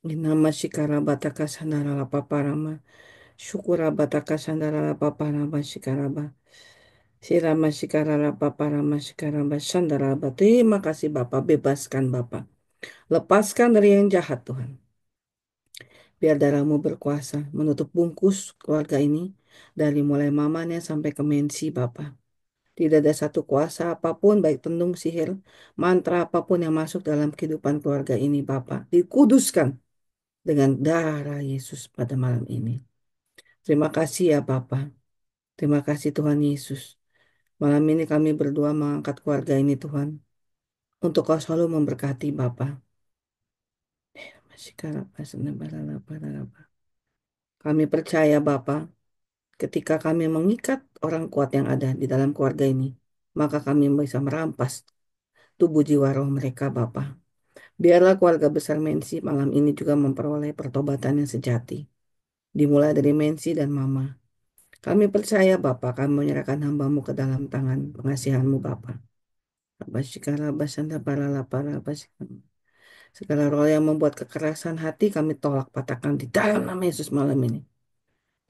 Di nama Shikarabataka Sandarala Paparama. Syukurabataka Sandarala Paparama Shikaraba. Sirama Shikarala Paparama Shikaraba Sandaraba. Terima kasih Bapak, bebaskan Bapak. Lepaskan dari yang jahat Tuhan. Biar darahmu berkuasa menutup bungkus keluarga ini dari mulai mamanya sampai ke Mensi Bapak. Tidak ada satu kuasa apapun baik tendung sihir, mantra apapun yang masuk dalam kehidupan keluarga ini Bapak. Dikuduskan dengan darah Yesus pada malam ini. Terima kasih ya Bapak. Terima kasih Tuhan Yesus. Malam ini kami berdoa mengangkat keluarga ini Tuhan. Untuk kau selalu memberkati Bapak. Kami percaya Bapak. Ketika kami mengikat orang kuat yang ada di dalam keluarga ini, maka kami bisa merampas tubuh jiwa roh mereka, Bapa. Biarlah keluarga besar Mensi malam ini juga memperoleh pertobatan yang sejati. Dimulai dari Mensi dan Mama. Kami percaya, Bapa, kami menyerahkan hamba-Mu ke dalam tangan pengasihan-Mu, Bapa. Segala roh yang membuat kekerasan hati kami tolak patahkan di dalam nama Yesus malam ini.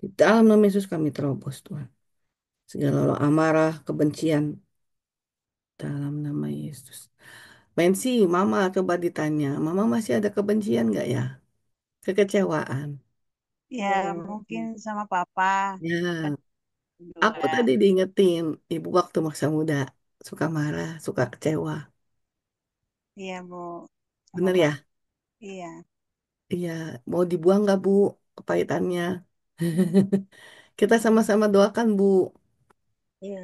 Di dalam nama Yesus kami terobos Tuhan. Segala roh amarah, kebencian dalam nama Yesus. Mensi, Mama coba ditanya, Mama masih ada kebencian nggak ya? Kekecewaan. Ya, mungkin sama papa. Ya, aku Juga. tadi diingetin, Ibu waktu masa muda suka marah, suka kecewa. Iya, Bu. Sama Bener ya? papa. Iya. Iya, mau dibuang nggak Bu kepahitannya? Kita sama-sama doakan Bu. Iya.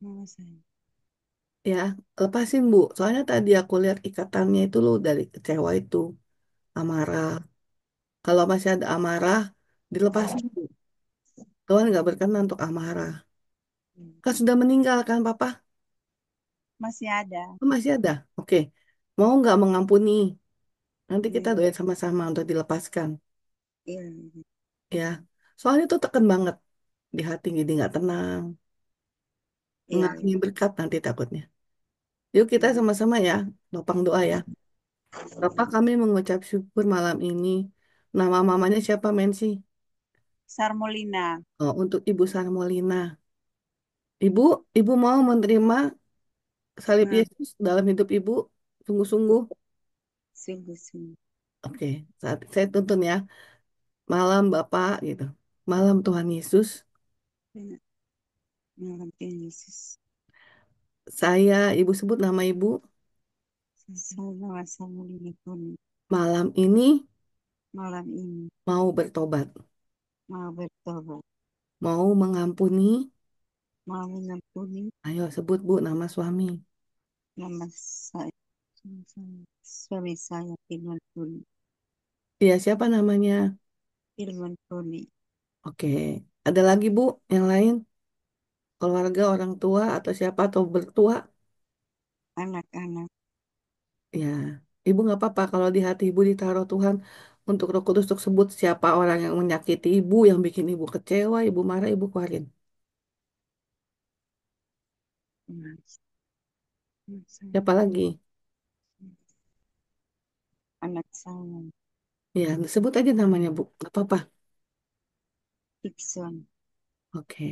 Mama saya. Ya, lepasin Bu. Soalnya tadi aku lihat ikatannya itu loh dari kecewa itu, amarah. Kalau masih ada amarah, dilepasin Bu. Tuhan nggak berkenan untuk amarah. Kan sudah meninggal kan Papa? Masih ada. Oh, masih ada. Oke. Mau nggak mengampuni? Nanti kita Iya. doain sama-sama untuk dilepaskan. Iya. Ya. Soalnya itu tekan banget di hati jadi nggak tenang. Iya. Menghalangi berkat nanti takutnya. Yuk kita sama-sama ya. Nopang doa ya. Bapak kami mengucap syukur malam ini. Nama mamanya siapa Mensi? Sarmolina. Oh, untuk Ibu Sarmolina. Ibu, Ibu mau menerima salib Nah, Yesus dalam hidup Ibu? Sungguh-sungguh. sungguh-sungguh. Oke, saat saya tuntun ya. Malam Bapak gitu. Malam Tuhan Yesus. Benar. Mengalami Yesus. Saya, Ibu sebut nama Ibu. Sama Sarmolina pun Malam ini malam ini mau bertobat. mau bertobat. Mau mengampuni. Mau mengampuni Ayo sebut Bu nama suami. nama saya. Suami saya Firman Puni. Dia siapa namanya? Firman Puni. Oke. Ada lagi Bu yang lain? Keluarga, orang tua atau siapa atau bertua? Anak-anak. Ya. Ibu nggak apa-apa kalau di hati Ibu ditaruh Tuhan untuk Roh Kudus untuk sebut siapa orang yang menyakiti Ibu, yang bikin Ibu kecewa, Ibu marah, Ibu keluarin. Siapa lagi? Anak saya Ya, sebut aja namanya Bu. Nggak apa-apa. Dixon. Oke.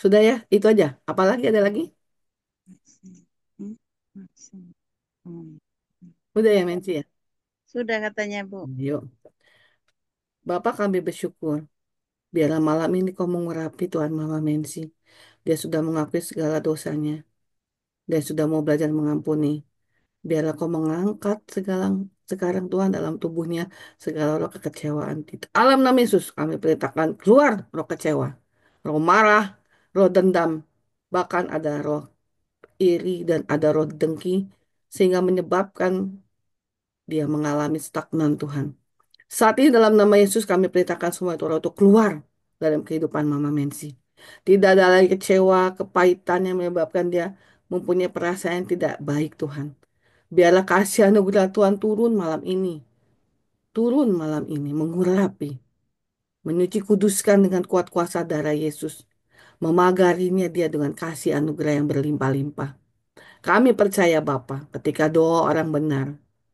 Sudah ya, itu aja. Apalagi ada lagi? Hmm? Hmm. Udah ya, Mensi ya? Sudah katanya Bu. Yuk. Bapak kami bersyukur. Biarlah malam ini kau mengurapi Tuhan Mama Mensi. Dia sudah mengakui segala dosanya. Dia sudah mau belajar mengampuni. Biarlah kau mengangkat segala sekarang Tuhan dalam tubuhnya segala roh kekecewaan. Di alam nama Yesus kami perintahkan keluar roh kecewa, roh marah, roh dendam. Bahkan ada roh iri dan ada roh dengki sehingga menyebabkan dia mengalami stagnan Tuhan. Saat ini dalam nama Yesus kami perintahkan semua itu roh itu keluar dalam kehidupan Mama Mensi. Tidak ada lagi kecewa, kepahitan yang menyebabkan dia mempunyai perasaan yang tidak baik Tuhan. Biarlah kasih anugerah Tuhan turun malam ini. Turun malam ini, mengurapi, menyuci kuduskan dengan kuat kuasa darah Yesus. Memagarinya dia dengan kasih anugerah yang berlimpah-limpah. Kami percaya Bapa, ketika doa orang benar,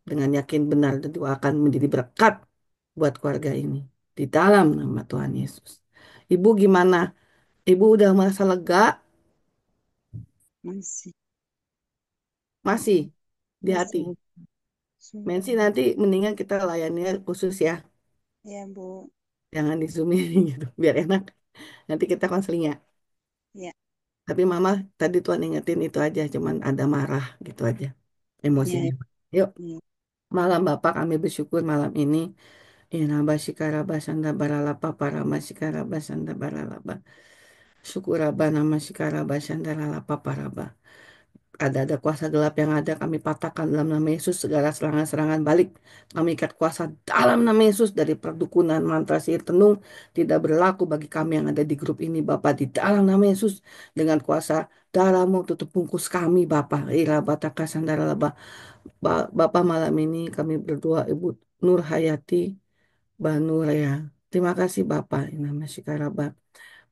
dengan yakin benar tentu akan menjadi berkat buat keluarga ini. Di dalam nama Tuhan Yesus. Ibu gimana? Ibu udah merasa lega? Masih. Masih di hati. Masih. Mensi Sudah. nanti mendingan kita layannya khusus ya. Ya Bu. Jangan di Zoom ini gitu, biar enak. Nanti kita konseling ya. Ya. Tapi Mama tadi Tuhan ingetin itu aja, cuman ada marah gitu aja Ya. emosinya. Yuk, Ya. malam Bapak kami bersyukur malam ini. Inaba shikaraba sanda baralapa parama shikaraba sanda baralaba. Syukuraba nama shikaraba sanda lalapa paraba. Ada kuasa gelap yang ada kami patahkan dalam nama Yesus segala serangan-serangan balik kami ikat kuasa dalam nama Yesus dari perdukunan mantra sihir tenung tidak berlaku bagi kami yang ada di grup ini Bapak di dalam nama Yesus dengan kuasa darahmu tutup bungkus kami Bapak ira bataka sandara laba. Bapak malam ini kami berdoa Ibu Nur Hayati Banur ya terima kasih Bapak in nama Sikaraba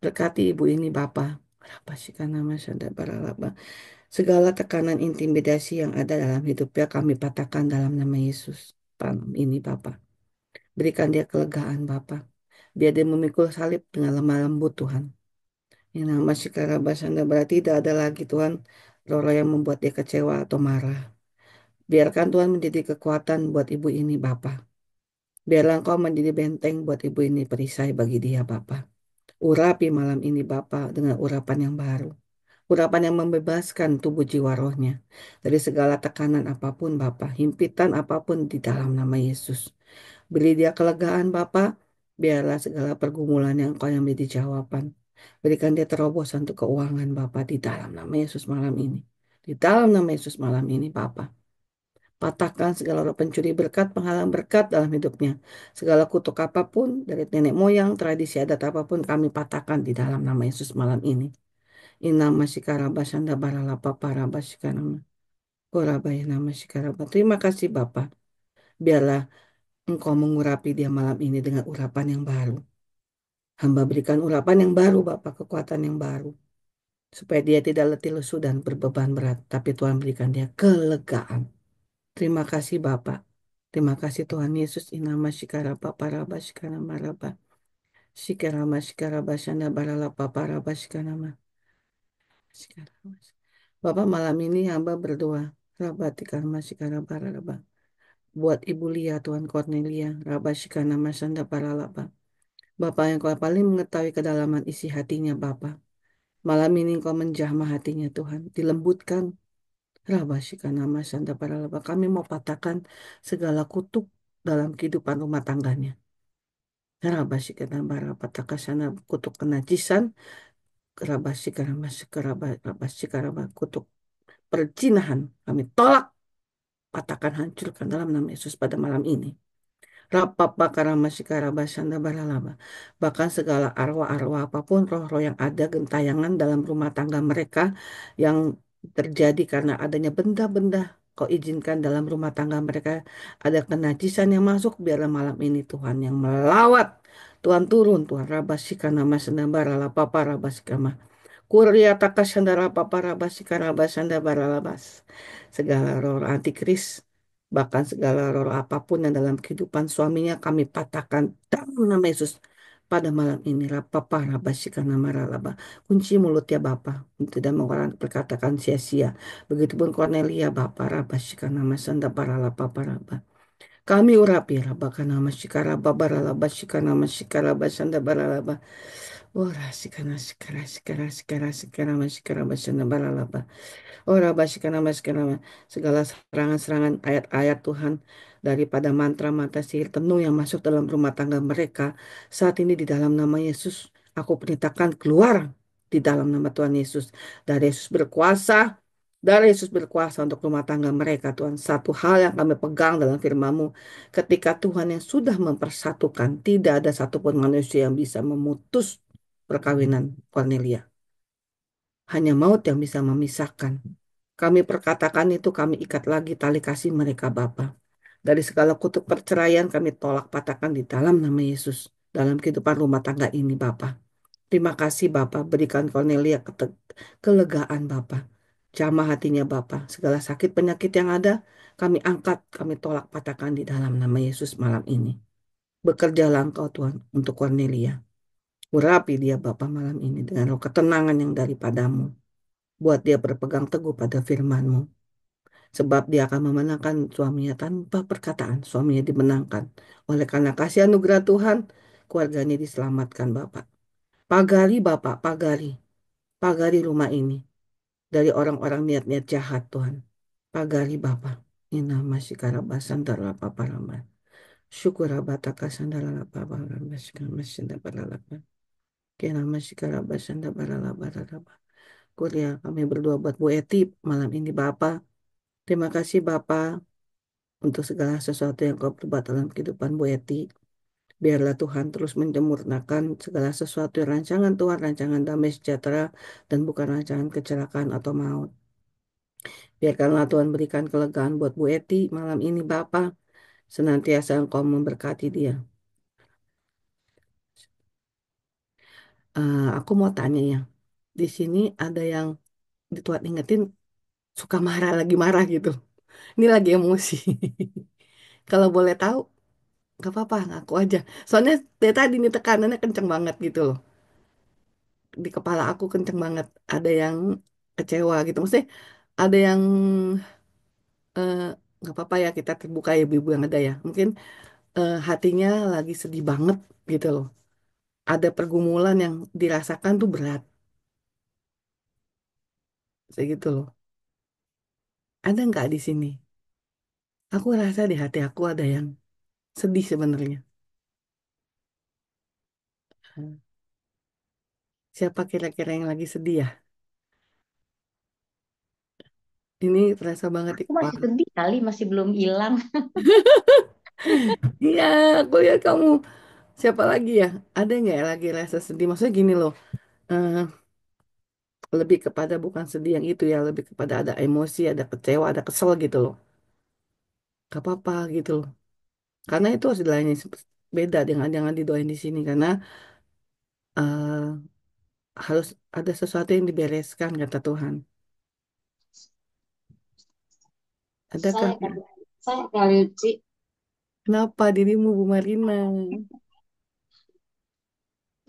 berkati ibu ini Bapak Rapa Sikanama Sanda Baralaba. Segala tekanan intimidasi yang ada dalam hidupnya kami patahkan dalam nama Yesus. Malam ini Bapak. Berikan dia kelegaan Bapak. Biar dia memikul salib dengan lemah lembut Tuhan. Yang nama Shikara Basanda berarti tidak ada lagi Tuhan roh-roh yang membuat dia kecewa atau marah. Biarkan Tuhan menjadi kekuatan buat ibu ini Bapa. Biarlah Engkau menjadi benteng buat ibu ini perisai bagi dia Bapa. Urapi malam ini Bapa dengan urapan yang baru. Urapan yang membebaskan tubuh jiwa rohnya dari segala tekanan apapun Bapa, himpitan apapun di dalam nama Yesus. Beri dia kelegaan Bapa, biarlah segala pergumulan yang Engkau yang menjadi jawaban. Berikan dia terobosan untuk keuangan Bapa di dalam nama Yesus malam ini. Di dalam nama Yesus malam ini Bapa. Patahkan segala roh pencuri berkat, penghalang berkat dalam hidupnya. Segala kutuk apapun dari nenek moyang, tradisi adat apapun kami patahkan di dalam nama Yesus malam ini. Inama Sikaraba Sanda Baralapa Paraba Sikarama. Korabaya nama Sikaraba. Terima kasih Bapak. Biarlah Engkau mengurapi dia malam ini dengan urapan yang baru. Hamba berikan urapan yang baru Bapak, kekuatan yang baru. Supaya dia tidak letih lesu dan berbeban berat. Tapi Tuhan berikan dia kelegaan. Terima kasih Bapak. Terima kasih Tuhan Yesus. Inama Sikaraba Paraba Sikarama Raba. Sikarama Sikaraba Sanda Baralapa Paraba Sikarama. Sikarama. Bapak malam ini hamba berdoa. Rabatikan Masikaraba Raba. Buat Ibu Lia, Tuhan Cornelia, Rabashikana Masanda Paralaba. Bapak yang kau paling mengetahui kedalaman isi hatinya Bapak. Malam ini kau menjamah hatinya Tuhan. Dilembutkan. Rabashikana Masanda Paralaba. Kami mau patahkan segala kutuk dalam kehidupan rumah tangganya. Rabashikana Barapatakasana kutuk kenajisan. Rabashikana Masikaraba. Rabashikana kutuk perzinahan. Kami tolak. Patahkan hancurkan dalam nama Yesus pada malam ini. Rapapa karama sikaraba sanda baralaba. Bahkan segala arwah-arwah apapun, roh-roh yang ada gentayangan dalam rumah tangga mereka yang terjadi karena adanya benda-benda kau izinkan dalam rumah tangga mereka ada kenajisan yang masuk, biarlah malam ini Tuhan yang melawat. Tuhan turun, Tuhan rabasikana masanda baralapa rabasikama. Kuria takas sandara papara basikara basanda baralabas. Segala roh antikris, bahkan segala roh apapun yang dalam kehidupan suaminya kami patahkan dalam nama Yesus. Pada malam ini rapapa rabasikana maralaba. Kunci mulutnya Bapa untuk tidak mengurangi perkataan sia-sia. Begitupun Cornelia Bapa rabasikana masanda baralapa paraba. Kami urapi rabakana masikara babaralaba sikana masikara basanda baralaba. Ora sikana sikara sikara sikara sikara masikara basanda baralaba. Ora basikana masikara segala serangan-serangan ayat-ayat Tuhan daripada mantra-mantra sihir tenung yang masuk dalam rumah tangga mereka saat ini di dalam nama Yesus aku perintahkan keluar di dalam nama Tuhan Yesus. Dari Yesus berkuasa, dari Yesus berkuasa untuk rumah tangga mereka Tuhan. Satu hal yang kami pegang dalam firman-Mu, ketika Tuhan yang sudah mempersatukan, tidak ada satupun manusia yang bisa memutus perkawinan Cornelia. Hanya maut yang bisa memisahkan. Kami perkatakan itu, kami ikat lagi tali kasih mereka Bapa. Dari segala kutuk perceraian kami tolak patahkan di dalam nama Yesus. Dalam kehidupan rumah tangga ini Bapa. Terima kasih Bapa, berikan Cornelia kelegaan Bapa. Jamah hatinya Bapa. Segala sakit penyakit yang ada, kami angkat, kami tolak patahkan di dalam nama Yesus malam ini. Bekerjalah Engkau Tuhan untuk Cornelia. Urapi dia Bapa malam ini dengan roh ketenangan yang daripadamu. Buat dia berpegang teguh pada firman-Mu. Sebab dia akan memenangkan suaminya tanpa perkataan. Suaminya dimenangkan. Oleh karena kasih anugerah Tuhan, keluarganya diselamatkan Bapak. Pagari Bapak, pagari. Pagari rumah ini. Dari orang-orang niat-niat jahat Tuhan. Pagari Bapak. Ina masih karabasan darapa parama. Syukur abataka sandara lapa parama. Masih dapat. Kena masih karabasan darapa. Kuria kami berdoa buat Bu Eti malam ini Bapak. Terima kasih Bapak untuk segala sesuatu yang kau perbuat dalam kehidupan Bu Eti. Biarlah Tuhan terus menjemurnakan segala sesuatu rancangan Tuhan, rancangan damai sejahtera dan bukan rancangan kecelakaan atau maut. Biarkanlah Tuhan berikan kelegaan buat Bu Eti malam ini Bapak. Senantiasa Engkau memberkati dia. Aku mau tanya ya, di sini ada yang Tuhan ingetin suka marah, lagi marah gitu. Ini lagi emosi. Kalau boleh tahu, Gak apa-apa, ngaku aja. Soalnya dari tadi nih tekanannya kenceng banget gitu loh. Di kepala aku kenceng banget. Ada yang kecewa gitu. Maksudnya ada yang eh, nggak apa-apa ya kita terbuka ya ibu-ibu yang ada ya. Mungkin hatinya lagi sedih banget gitu loh. Ada pergumulan yang dirasakan tuh berat. Kayak gitu loh. Ada nggak di sini? Aku rasa di hati aku ada yang sedih sebenarnya. Hmm. Siapa kira-kira yang lagi sedih ya? Ini terasa banget di Aku masih kepala. sedih kali, masih belum hilang. Iya, aku lihat kamu. Siapa lagi ya? Ada nggak ya lagi rasa sedih? Maksudnya gini loh. eh, Lebih kepada bukan sedih yang itu ya. Lebih kepada ada emosi, ada kecewa, ada kesel gitu loh. Gak apa-apa gitu loh. Karena itu harus dilayani beda dengan jangan didoain di sini. Karena eh, harus ada sesuatu yang dibereskan kata Tuhan. Adakah? Saya kali, saya kali Ci. Kenapa dirimu Bu Marina?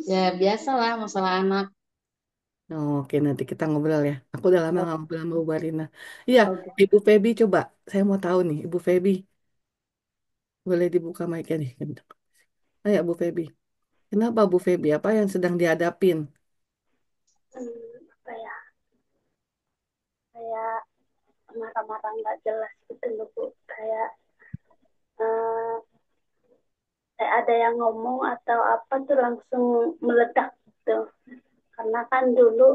Ya biasalah masalah anak. Oh, oke, nanti kita ngobrol ya. Aku udah lama Oh, nggak ngobrol sama Bu Marina. Iya, oke. Ibu Feby coba. Saya mau tahu nih, Ibu Feby. Boleh dibuka mic-nya nih. Ayo, Bu Feby. Kenapa Bu Feby? Apa yang sedang dihadapin? Apa ya, kayak marah-marah nggak jelas gitu loh Bu. Eh, kayak ada yang ngomong atau apa tuh langsung meledak gitu. Karena kan dulu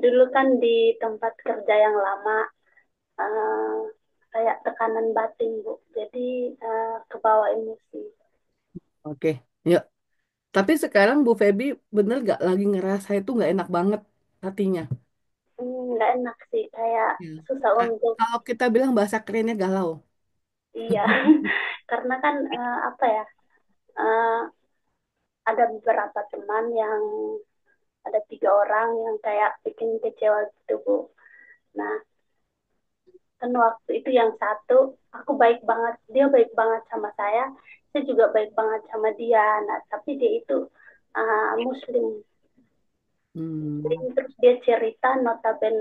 dulu kan di tempat kerja yang lama, eh, kayak tekanan batin Bu. Jadi kebawa emosi. Oke, yuk. Tapi sekarang Bu Feby bener gak lagi ngerasa itu nggak enak banget hatinya? Nggak enak sih, kayak Ya. susah untuk, Kalau kita bilang bahasa kerennya galau. iya. Karena kan apa ya, eh, ada beberapa teman yang ada 3 orang yang kayak bikin kecewa gitu Bu. Nah, kan waktu itu yang satu aku baik banget, dia baik banget sama saya juga baik banget sama dia. Nah, tapi dia itu Muslim. Hmm. Terus dia cerita notaben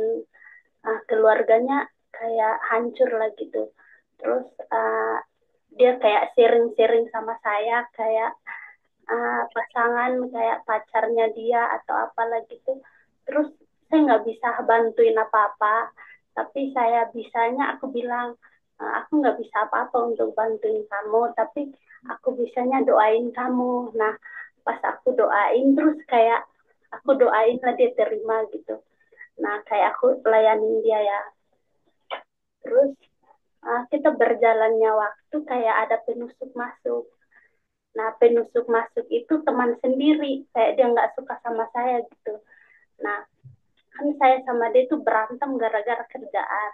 keluarganya kayak hancur lah gitu. Terus dia kayak sharing-sharing sama saya kayak pasangan kayak pacarnya dia atau apalah gitu. Terus saya nggak bisa bantuin apa-apa, tapi saya bisanya aku bilang, aku nggak bisa apa-apa untuk bantuin kamu, tapi aku bisanya doain kamu. Nah, pas aku doain terus kayak aku doain lah dia terima gitu. Nah, kayak aku layanin dia ya. Terus kita berjalannya waktu kayak ada penusuk masuk. Nah, penusuk masuk itu teman sendiri, kayak dia nggak suka sama saya gitu. Nah, kan saya sama dia tuh berantem gara-gara kerjaan.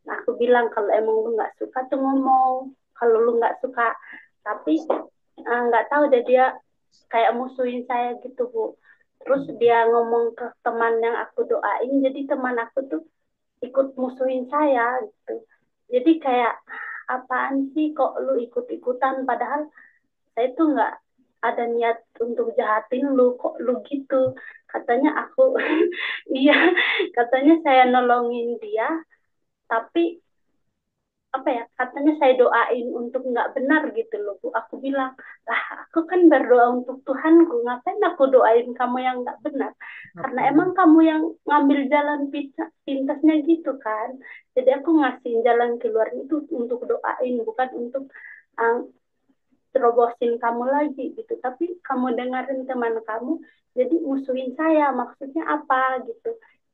Nah, aku bilang kalau emang lu nggak suka tuh ngomong, kalau lu nggak suka. Tapi nggak tahu deh dia kayak musuhin saya gitu Bu. Terus dia ngomong ke teman yang aku doain, jadi teman aku tuh ikut musuhin saya gitu. Jadi kayak apaan sih kok lu ikut-ikutan padahal saya tuh nggak ada niat untuk jahatin lu, kok lu gitu. Katanya aku iya, katanya saya nolongin dia tapi apa ya, katanya saya doain untuk nggak benar gitu loh Bu. Aku bilang lah aku kan berdoa untuk Tuhanku, ngapain aku doain kamu yang nggak benar, karena Oke. emang kamu yang ngambil jalan pintasnya gitu kan. Jadi aku ngasih jalan keluar itu untuk doain, bukan untuk uh, terobosin kamu lagi gitu. Tapi kamu dengerin teman kamu jadi musuhin saya, maksudnya apa gitu.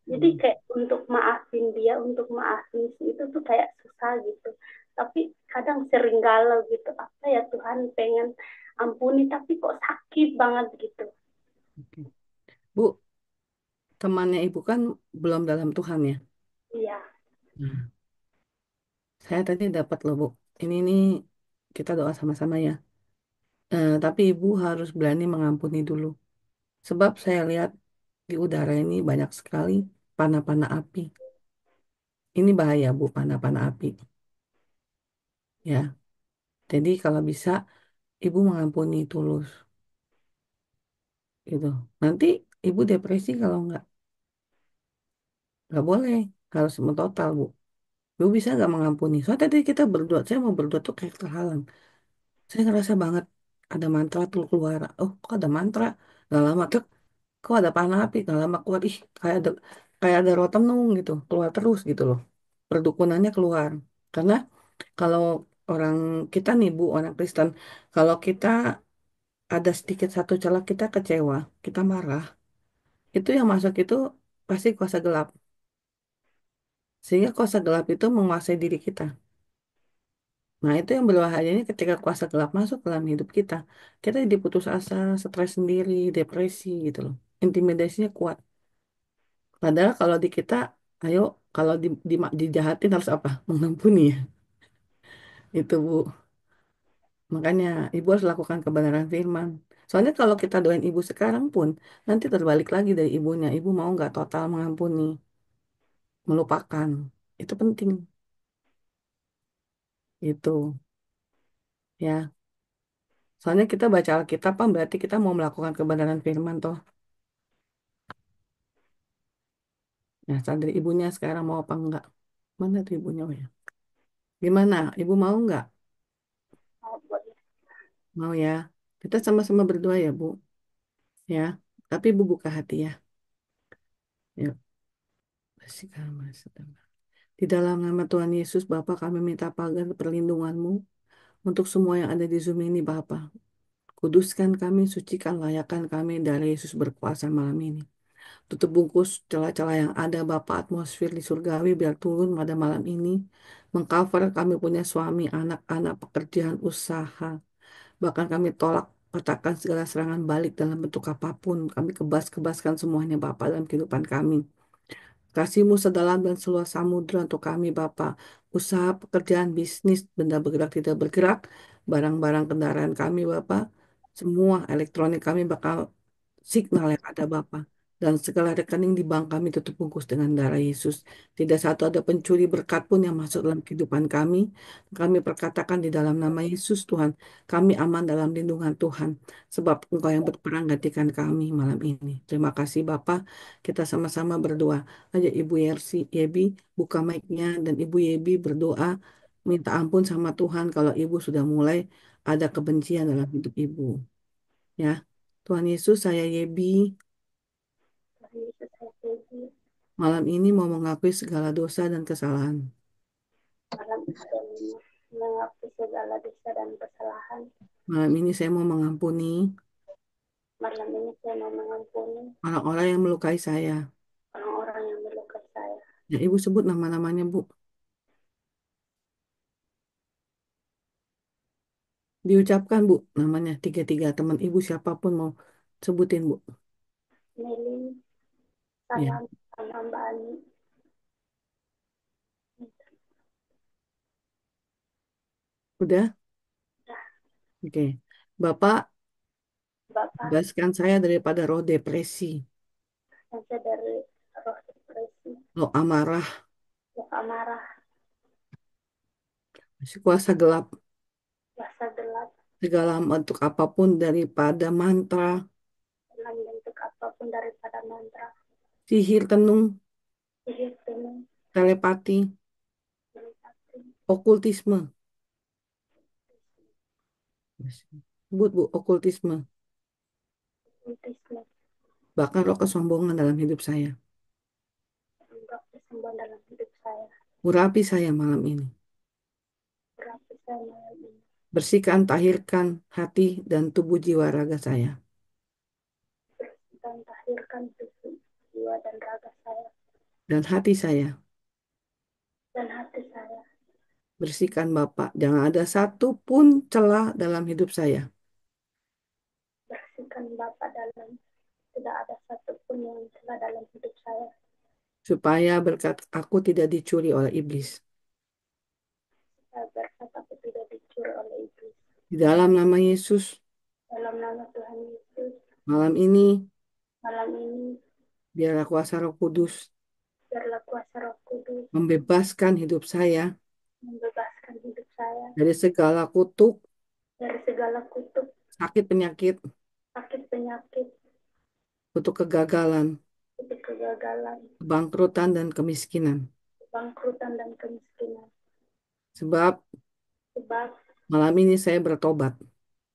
Jadi kayak untuk maafin dia, untuk maafin si itu tuh kayak susah gitu. Tapi kadang sering galau gitu, apa ya Tuhan pengen ampuni tapi kok sakit banget gitu. Oke. Bu, temannya Ibu kan belum dalam Tuhan ya? Iya. Nah, saya tadi dapat loh Bu. Ini nih kita doa sama-sama ya. Tapi Ibu harus berani mengampuni dulu. Sebab saya lihat di udara ini banyak sekali panah-panah api. Ini bahaya Bu, panah-panah api. Ya, jadi kalau bisa ibu mengampuni tulus. Gitu. Nanti ibu depresi kalau nggak boleh, harus mentotal bu. Ibu bisa nggak mengampuni? Soalnya tadi kita berdua, saya mau berdua tuh kayak terhalang. Saya ngerasa banget ada mantra tuh keluar. Oh, kok ada mantra? Gak lama tuh, kok ada panah api? Gak lama keluar. Ih, kayak ada rotenung gitu, keluar terus gitu loh. Perdukunannya keluar. Karena kalau orang kita nih bu, orang Kristen, kalau kita ada sedikit satu celah kita kecewa, kita marah, itu yang masuk itu pasti kuasa gelap. Sehingga kuasa gelap itu menguasai diri kita. Nah, itu yang berbahayanya ketika kuasa gelap masuk dalam hidup kita. Kita jadi putus asa, stres sendiri, depresi gitu loh. Intimidasinya kuat. Padahal kalau di kita, ayo kalau dijahatin harus apa? Mengampuni ya. Itu Bu. Makanya ibu harus lakukan kebenaran firman. Soalnya kalau kita doain ibu sekarang pun, nanti terbalik lagi dari ibunya. Ibu mau nggak total mengampuni, melupakan. Itu penting. Itu ya. Soalnya kita baca Alkitab kan berarti kita mau melakukan kebenaran firman toh. Nah, dari ibunya sekarang mau apa enggak? Mana tuh ibunya oh ya? Gimana? Ibu mau enggak? Mau boleh. Mau ya. Kita sama-sama berdoa ya, Bu. Ya. Tapi Ibu buka hati ya. Yuk. Bersihkan Mas. Di dalam nama Tuhan Yesus, Bapa kami minta pagar perlindungan-Mu untuk semua yang ada di Zoom ini, Bapa. Kuduskan kami, sucikan, layakkan kami dari Yesus berkuasa malam ini. Tutup bungkus celah-celah yang ada, Bapa, atmosfer di surgawi biar turun pada malam ini. Mengcover kami punya suami, anak-anak, pekerjaan, usaha. Bahkan kami tolak, patahkan segala serangan balik dalam bentuk apapun. Kami kebas-kebaskan semuanya, Bapa, dalam kehidupan kami. Kasih-Mu sedalam dan seluas samudra untuk kami, Bapa. Usaha, pekerjaan, bisnis, benda bergerak, tidak bergerak, barang-barang kendaraan kami, Bapa. Semua elektronik kami bakal signal yang ada Bapa. Dan segala rekening di bank kami tutup bungkus dengan darah Yesus. Tidak satu ada pencuri berkat pun yang masuk dalam kehidupan kami. Kami perkatakan di dalam nama Yesus Tuhan. Kami aman dalam lindungan Tuhan. Sebab Engkau yang berperang gantikan kami malam ini. Terima kasih Bapak. Kita sama-sama berdoa. Aja Ibu Yebi buka mic-nya dan Ibu Yebi berdoa. Minta ampun sama Tuhan kalau Ibu sudah mulai ada kebencian dalam hidup Ibu. Ya, Tuhan Yesus, saya Yebi. Tuhan Yesus saya puji. Malam ini mau mengakui segala dosa dan kesalahan. Malam ini mengakui segala dosa dan kesalahan. Malam ini saya mau mengampuni Malam ini saya mau mengampuni orang-orang yang melukai saya. orang-orang yang melukai saya. Ya, Ibu sebut nama-namanya, Bu. Diucapkan, Bu, namanya tiga-tiga teman Ibu siapapun mau sebutin, Bu. Meli, Ya, Salam, sama Mbak Ani. udah? Oke. Bapak, Bapak, bebaskan saya daripada roh depresi, saya dari roh depresi, roh amarah, roh amarah, kuasa gelap, rasa gelap, segala bentuk apapun daripada mantra, dalam bentuk apapun daripada mantra, sihir tenung, sihir tenung, telepati, telepati, okultisme. Sebut, Bu, okultisme. okultisme, Bahkan roh kesombongan dalam hidup saya. roh kesembuhan dalam hidup saya. Urapi saya malam ini. Berapi saya malam ini. Bersihkan, tahirkan hati dan tubuh jiwa raga saya. Bersihkan, tahirkan tubuh, jiwa dan raga saya. Dan hati saya. Dan hati saya. Bersihkan Bapak. Jangan ada satu pun celah dalam hidup saya. Bersihkan Bapak dalam, tidak ada satupun yang celah dalam hidup saya. Supaya berkat aku tidak dicuri oleh iblis. Saya berkata aku tidak dicuri oleh iblis. Di dalam nama Yesus. Dalam nama Tuhan Yesus. Malam ini. Malam ini. Biarlah kuasa Roh Kudus. Biarlah kuasa Roh Kudus. Membebaskan hidup saya. Membebaskan hidup saya. Dari segala kutuk. Dari segala kutuk. sakit penyakit, sakit penyakit, kutuk kegagalan, itu kegagalan, kebangkrutan dan kemiskinan. bangkrutan dan kemiskinan. Sebab Sebab malam ini saya bertobat,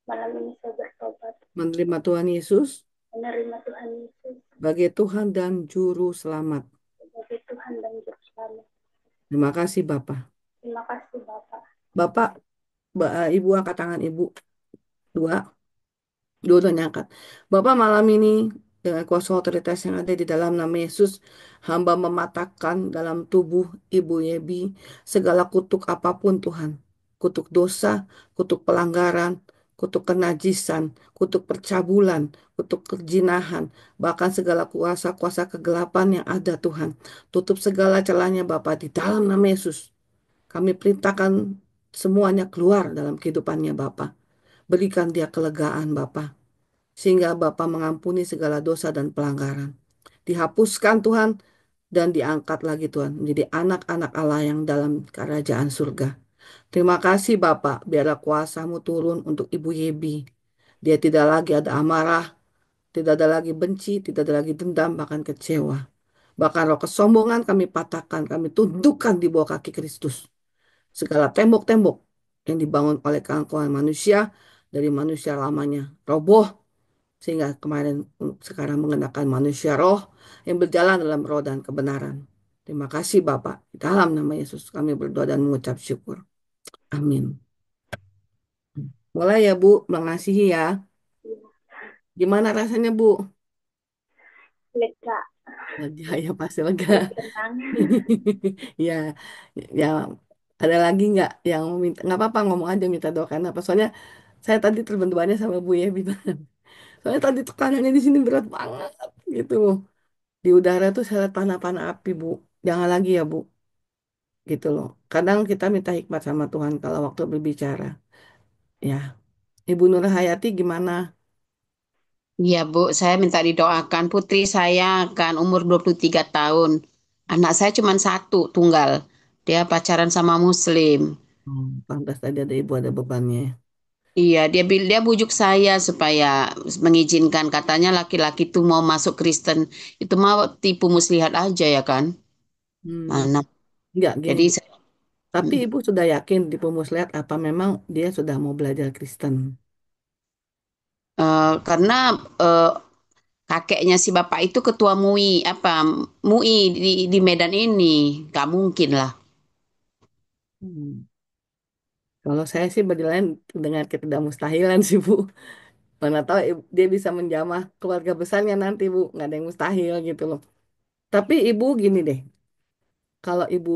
malam ini saya bertobat, menerima Tuhan Yesus menerima Tuhan Yesus sebagai Tuhan dan Juru Selamat. sebagai Tuhan dan Juru Selamat. Terima kasih Bapak. Terima kasih Bapak. Bapak, Ibu angkat tangan Ibu. Dua. Dua-duanya angkat. Bapak malam ini dengan kuasa otoritas yang ada di dalam nama Yesus, hamba mematahkan dalam tubuh Ibu Yebi segala kutuk apapun Tuhan. Kutuk dosa, kutuk pelanggaran, kutuk kenajisan, kutuk percabulan, kutuk kejinahan, bahkan segala kuasa-kuasa kegelapan yang ada Tuhan. Tutup segala celahnya Bapak di dalam nama Yesus. Kami perintahkan semuanya keluar dalam kehidupannya Bapak. Berikan dia kelegaan Bapak, sehingga Bapa mengampuni segala dosa dan pelanggaran. Dihapuskan Tuhan dan diangkat lagi Tuhan menjadi anak-anak Allah yang dalam kerajaan surga. Terima kasih Bapak, biarlah kuasa-Mu turun untuk Ibu Yebi. Dia tidak lagi ada amarah, tidak ada lagi benci, tidak ada lagi dendam, bahkan kecewa. Bahkan roh kesombongan kami patahkan, kami tundukkan di bawah kaki Kristus. Segala tembok-tembok yang dibangun oleh keangkuhan manusia, dari manusia lamanya roboh, sehingga sekarang mengenakan manusia roh yang berjalan dalam roh dan kebenaran. Terima kasih Bapak. Di dalam nama Yesus kami berdoa dan mengucap syukur. Amin. Mulai ya Bu, mengasihi ya. Gimana rasanya Bu? Lega, Lega ya, pasti lega. tenang. Ya, ya ada lagi nggak yang minta? Nggak apa-apa, ngomong aja minta doakan apa. Soalnya saya tadi terbentukannya sama Bu ya, bilang. Soalnya tadi tekanannya di sini berat banget gitu. Di udara tuh saya lihat panah-panah api, Bu. Jangan lagi ya, Bu. Gitu loh. Kadang kita minta hikmat sama Tuhan kalau waktu berbicara. Ya. Ibu Nur Hayati gimana? Iya, Bu, saya minta didoakan putri saya kan umur 23 tahun. Anak saya cuma satu, tunggal. Dia pacaran sama muslim. Pantas tadi ada ibu ada bebannya. Iya, dia bujuk saya supaya mengizinkan, katanya laki-laki tuh mau masuk Kristen itu mau tipu muslihat aja ya kan. Mana? Enggak gini, Jadi Bu. Tapi ibu sudah yakin di Pemuslihat apa memang dia sudah mau belajar Kristen? karena eh, kakeknya si bapak itu ketua MUI apa MUI di Medan ini, nggak mungkin lah. Hmm. Kalau saya sih berjalan dengan ketidakmustahilan sih, Bu. Mana tahu dia bisa menjamah keluarga besarnya nanti, Bu. Nggak ada yang mustahil gitu loh. Tapi ibu gini deh, kalau ibu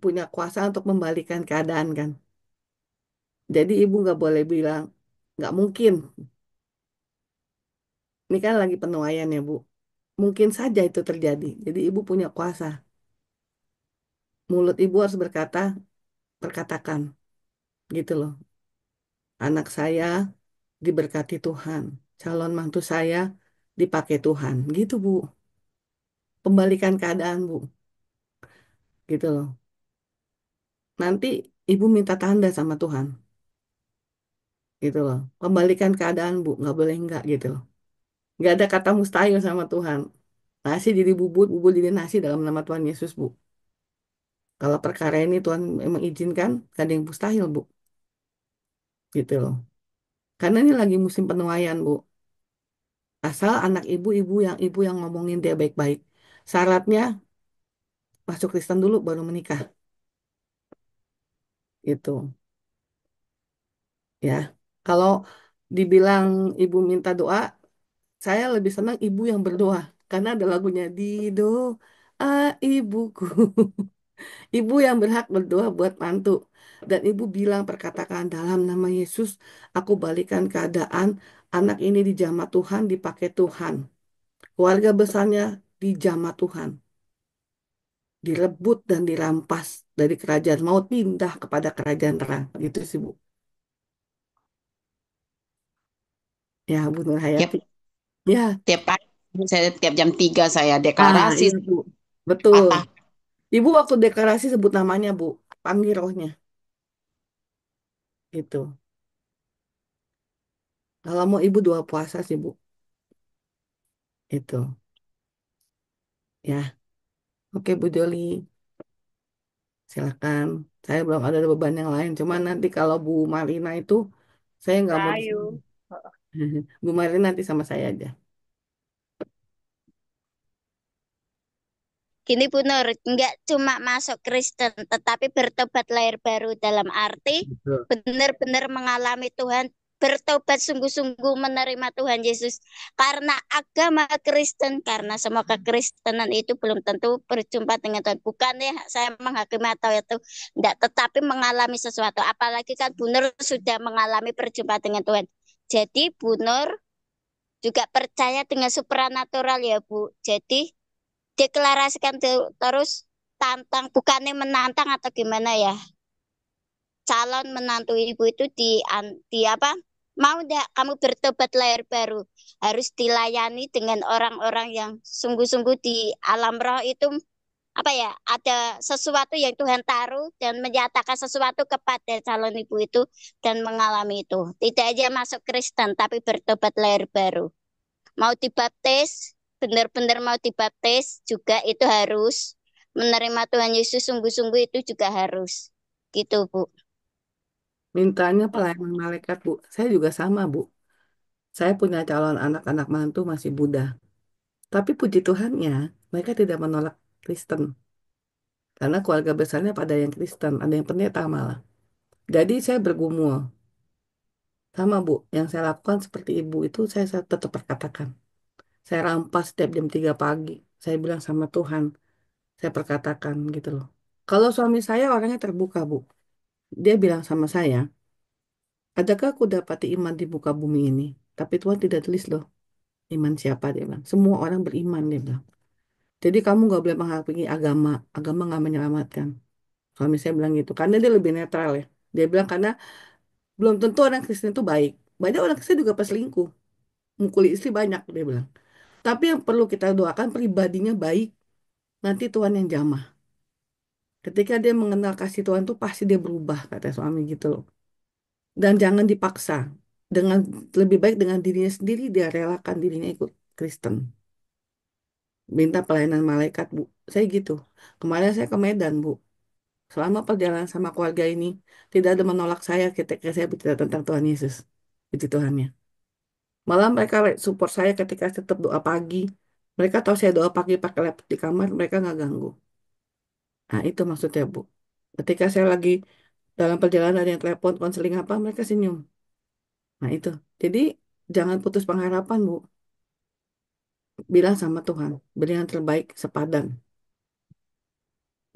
punya kuasa untuk membalikan keadaan kan. Jadi ibu nggak boleh bilang, nggak mungkin. Ini kan lagi penuaian ya, Bu. Mungkin saja itu terjadi. Jadi ibu punya kuasa. Mulut ibu harus berkata, perkatakan. Gitu loh. Anak saya diberkati Tuhan. Calon mantu saya dipakai Tuhan. Gitu, Bu. Pembalikan keadaan, Bu. Gitu loh. Nanti ibu minta tanda sama Tuhan. Gitu loh. Kembalikan keadaan, Bu. Nggak boleh enggak gitu loh. Nggak ada kata mustahil sama Tuhan. Nasi jadi bubur, bubur jadi nasi dalam nama Tuhan Yesus, Bu. Kalau perkara ini Tuhan memang izinkan, gak ada yang mustahil, Bu. Gitu loh. Karena ini lagi musim penuaian, Bu. Asal anak ibu yang ngomongin dia baik-baik. Syaratnya masuk Kristen dulu baru menikah. Gitu. Ya. Kalau dibilang ibu minta doa, saya lebih senang ibu yang berdoa. Karena ada lagunya di doa ibuku. Ibu yang berhak berdoa buat mantu. Dan ibu bilang perkataan dalam nama Yesus, aku balikan keadaan anak ini dijamah Tuhan, dipakai Tuhan. Keluarga besarnya dijamah Tuhan. Direbut dan dirampas dari kerajaan maut pindah kepada kerajaan terang. Gitu sih Bu. Ya Bu Nur Tiap Hayati. Ya. tiap pagi saya tiap jam 3 saya Ah, deklarasi iya Bu. Betul. patah. Ibu waktu deklarasi sebut namanya Bu. Panggil rohnya. Gitu. Kalau mau ibu 2 puasa sih Bu. Itu. Ya. Oke Bu Joli. Silakan. Saya belum ada beban yang lain. Cuman nanti kalau Bu Marina itu saya nggak mau di sini. Rayu. Bu Marina nanti sama saya aja. Gini Bu Nur, nggak cuma masuk Kristen, tetapi bertobat lahir baru dalam arti Betul. benar-benar mengalami Tuhan, bertobat sungguh-sungguh menerima Tuhan Yesus. Karena agama Kristen, karena semua kekristenan itu belum tentu berjumpa dengan Tuhan. Bukan ya saya menghakimi atau itu, enggak, tetapi mengalami sesuatu. Apalagi kan Bu Nur sudah mengalami perjumpaan dengan Tuhan. Jadi Bu Nur juga percaya dengan supranatural ya Bu. Jadi deklarasikan terus, tantang, bukannya menantang atau gimana ya, calon menantu ibu itu di apa, mau ndak kamu bertobat lahir baru, harus dilayani dengan orang-orang yang sungguh-sungguh di alam roh itu, apa ya, ada sesuatu yang Tuhan taruh dan menyatakan sesuatu kepada calon ibu itu dan mengalami itu. Tidak aja masuk Kristen tapi bertobat lahir baru. Mau dibaptis, benar-benar mau dibaptis juga itu harus. Menerima Tuhan Yesus sungguh-sungguh itu juga harus. Gitu, Bu. Mintanya pelayanan malaikat Bu. Saya juga sama Bu. Saya punya calon anak-anak mantu masih Buddha. Tapi puji Tuhannya, mereka tidak menolak Kristen. Karena keluarga besarnya pada yang Kristen, ada yang pendeta malah. Jadi saya bergumul. Sama Bu, yang saya lakukan seperti ibu itu saya tetap perkatakan. Saya rampas setiap jam 3 pagi. Saya bilang sama Tuhan, saya perkatakan gitu loh. Kalau suami saya orangnya terbuka Bu. Dia bilang sama saya, adakah aku dapati iman di muka bumi ini? Tapi Tuhan tidak tulis loh, iman siapa dia bilang. Semua orang beriman dia bilang. Jadi kamu nggak boleh menghakimi agama. Agama nggak menyelamatkan. Suami saya bilang gitu. Karena dia lebih netral ya. Dia bilang karena belum tentu orang Kristen itu baik. Banyak orang Kristen juga selingkuh. Mukuli istri banyak dia bilang. Tapi yang perlu kita doakan pribadinya baik. Nanti Tuhan yang jamah. Ketika dia mengenal kasih Tuhan tuh pasti dia berubah kata suami gitu loh. Dan jangan dipaksa. Dengan lebih baik dengan dirinya sendiri dia relakan dirinya ikut Kristen. Minta pelayanan malaikat Bu. Saya gitu. Kemarin saya ke Medan Bu. Selama perjalanan sama keluarga ini tidak ada menolak saya ketika saya bicara tentang Tuhan Yesus. Puji Tuhannya. Malah mereka support saya ketika saya tetap doa pagi. Mereka tahu saya doa pagi pakai laptop di kamar, mereka nggak ganggu. Nah, itu maksudnya, Bu. Ketika saya lagi dalam perjalanan ada yang telepon, konseling apa, mereka senyum. Nah, itu. Jadi, jangan putus pengharapan, Bu. Bilang sama Tuhan, beri yang terbaik sepadan.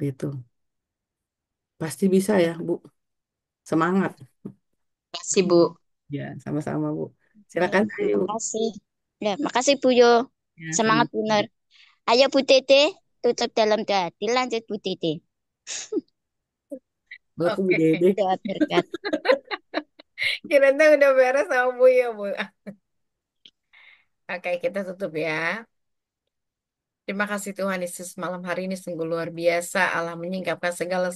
Gitu. Pasti bisa ya, Bu. Semangat. Kasih Bu. Ya, sama-sama, Bu. Baik, Silakan, ayo. makasih. Ya, makasih Bu Yo. Ya, Semangat sama. benar. Ayo Bu Tete, tutup dalam doa. Dilanjut Bu Tete. Aku Bu Oke. Dede. Doa berkat. Kira-kira udah beres sama Bu ya, Bu. Oke, kita tutup ya. Terima kasih Tuhan Yesus, malam hari ini sungguh luar biasa. Allah menyingkapkan segala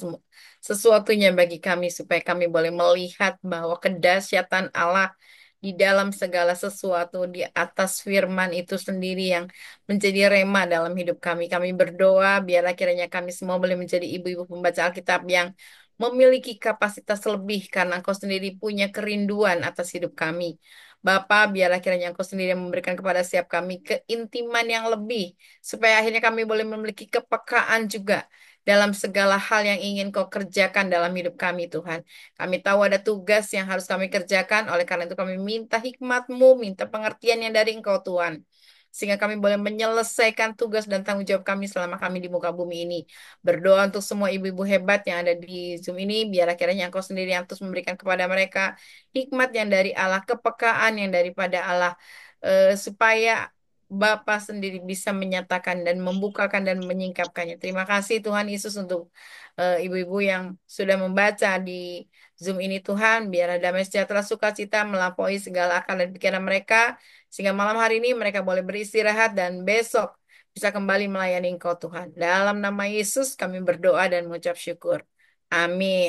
sesuatunya bagi kami supaya kami boleh melihat bahwa kedahsyatan Allah di dalam segala sesuatu, di atas firman itu sendiri yang menjadi rema dalam hidup kami. Kami berdoa biarlah kiranya kami semua boleh menjadi ibu-ibu pembaca Alkitab yang memiliki kapasitas lebih karena Engkau sendiri punya kerinduan atas hidup kami. Bapa, biarlah kiranya Engkau sendiri yang memberikan kepada setiap kami keintiman yang lebih, supaya akhirnya kami boleh memiliki kepekaan juga dalam segala hal yang ingin Kau kerjakan dalam hidup kami, Tuhan. Kami tahu ada tugas yang harus kami kerjakan, oleh karena itu kami minta hikmat-Mu, minta pengertian yang dari Engkau, Tuhan. Sehingga kami boleh menyelesaikan tugas dan tanggung jawab kami selama kami di muka bumi ini. Berdoa untuk semua ibu-ibu hebat yang ada di Zoom ini, biarlah kiranya Engkau sendiri yang terus memberikan kepada mereka hikmat yang dari Allah, kepekaan yang daripada Allah, supaya Bapa sendiri bisa menyatakan dan membukakan dan menyingkapkannya. Terima kasih Tuhan Yesus untuk ibu-ibu yang sudah membaca di Zoom ini Tuhan. Biar damai sejahtera sukacita melampaui segala akal dan pikiran mereka. Sehingga malam hari ini mereka boleh beristirahat dan besok bisa kembali melayani Engkau Tuhan. Dalam nama Yesus kami berdoa dan mengucap syukur. Amin.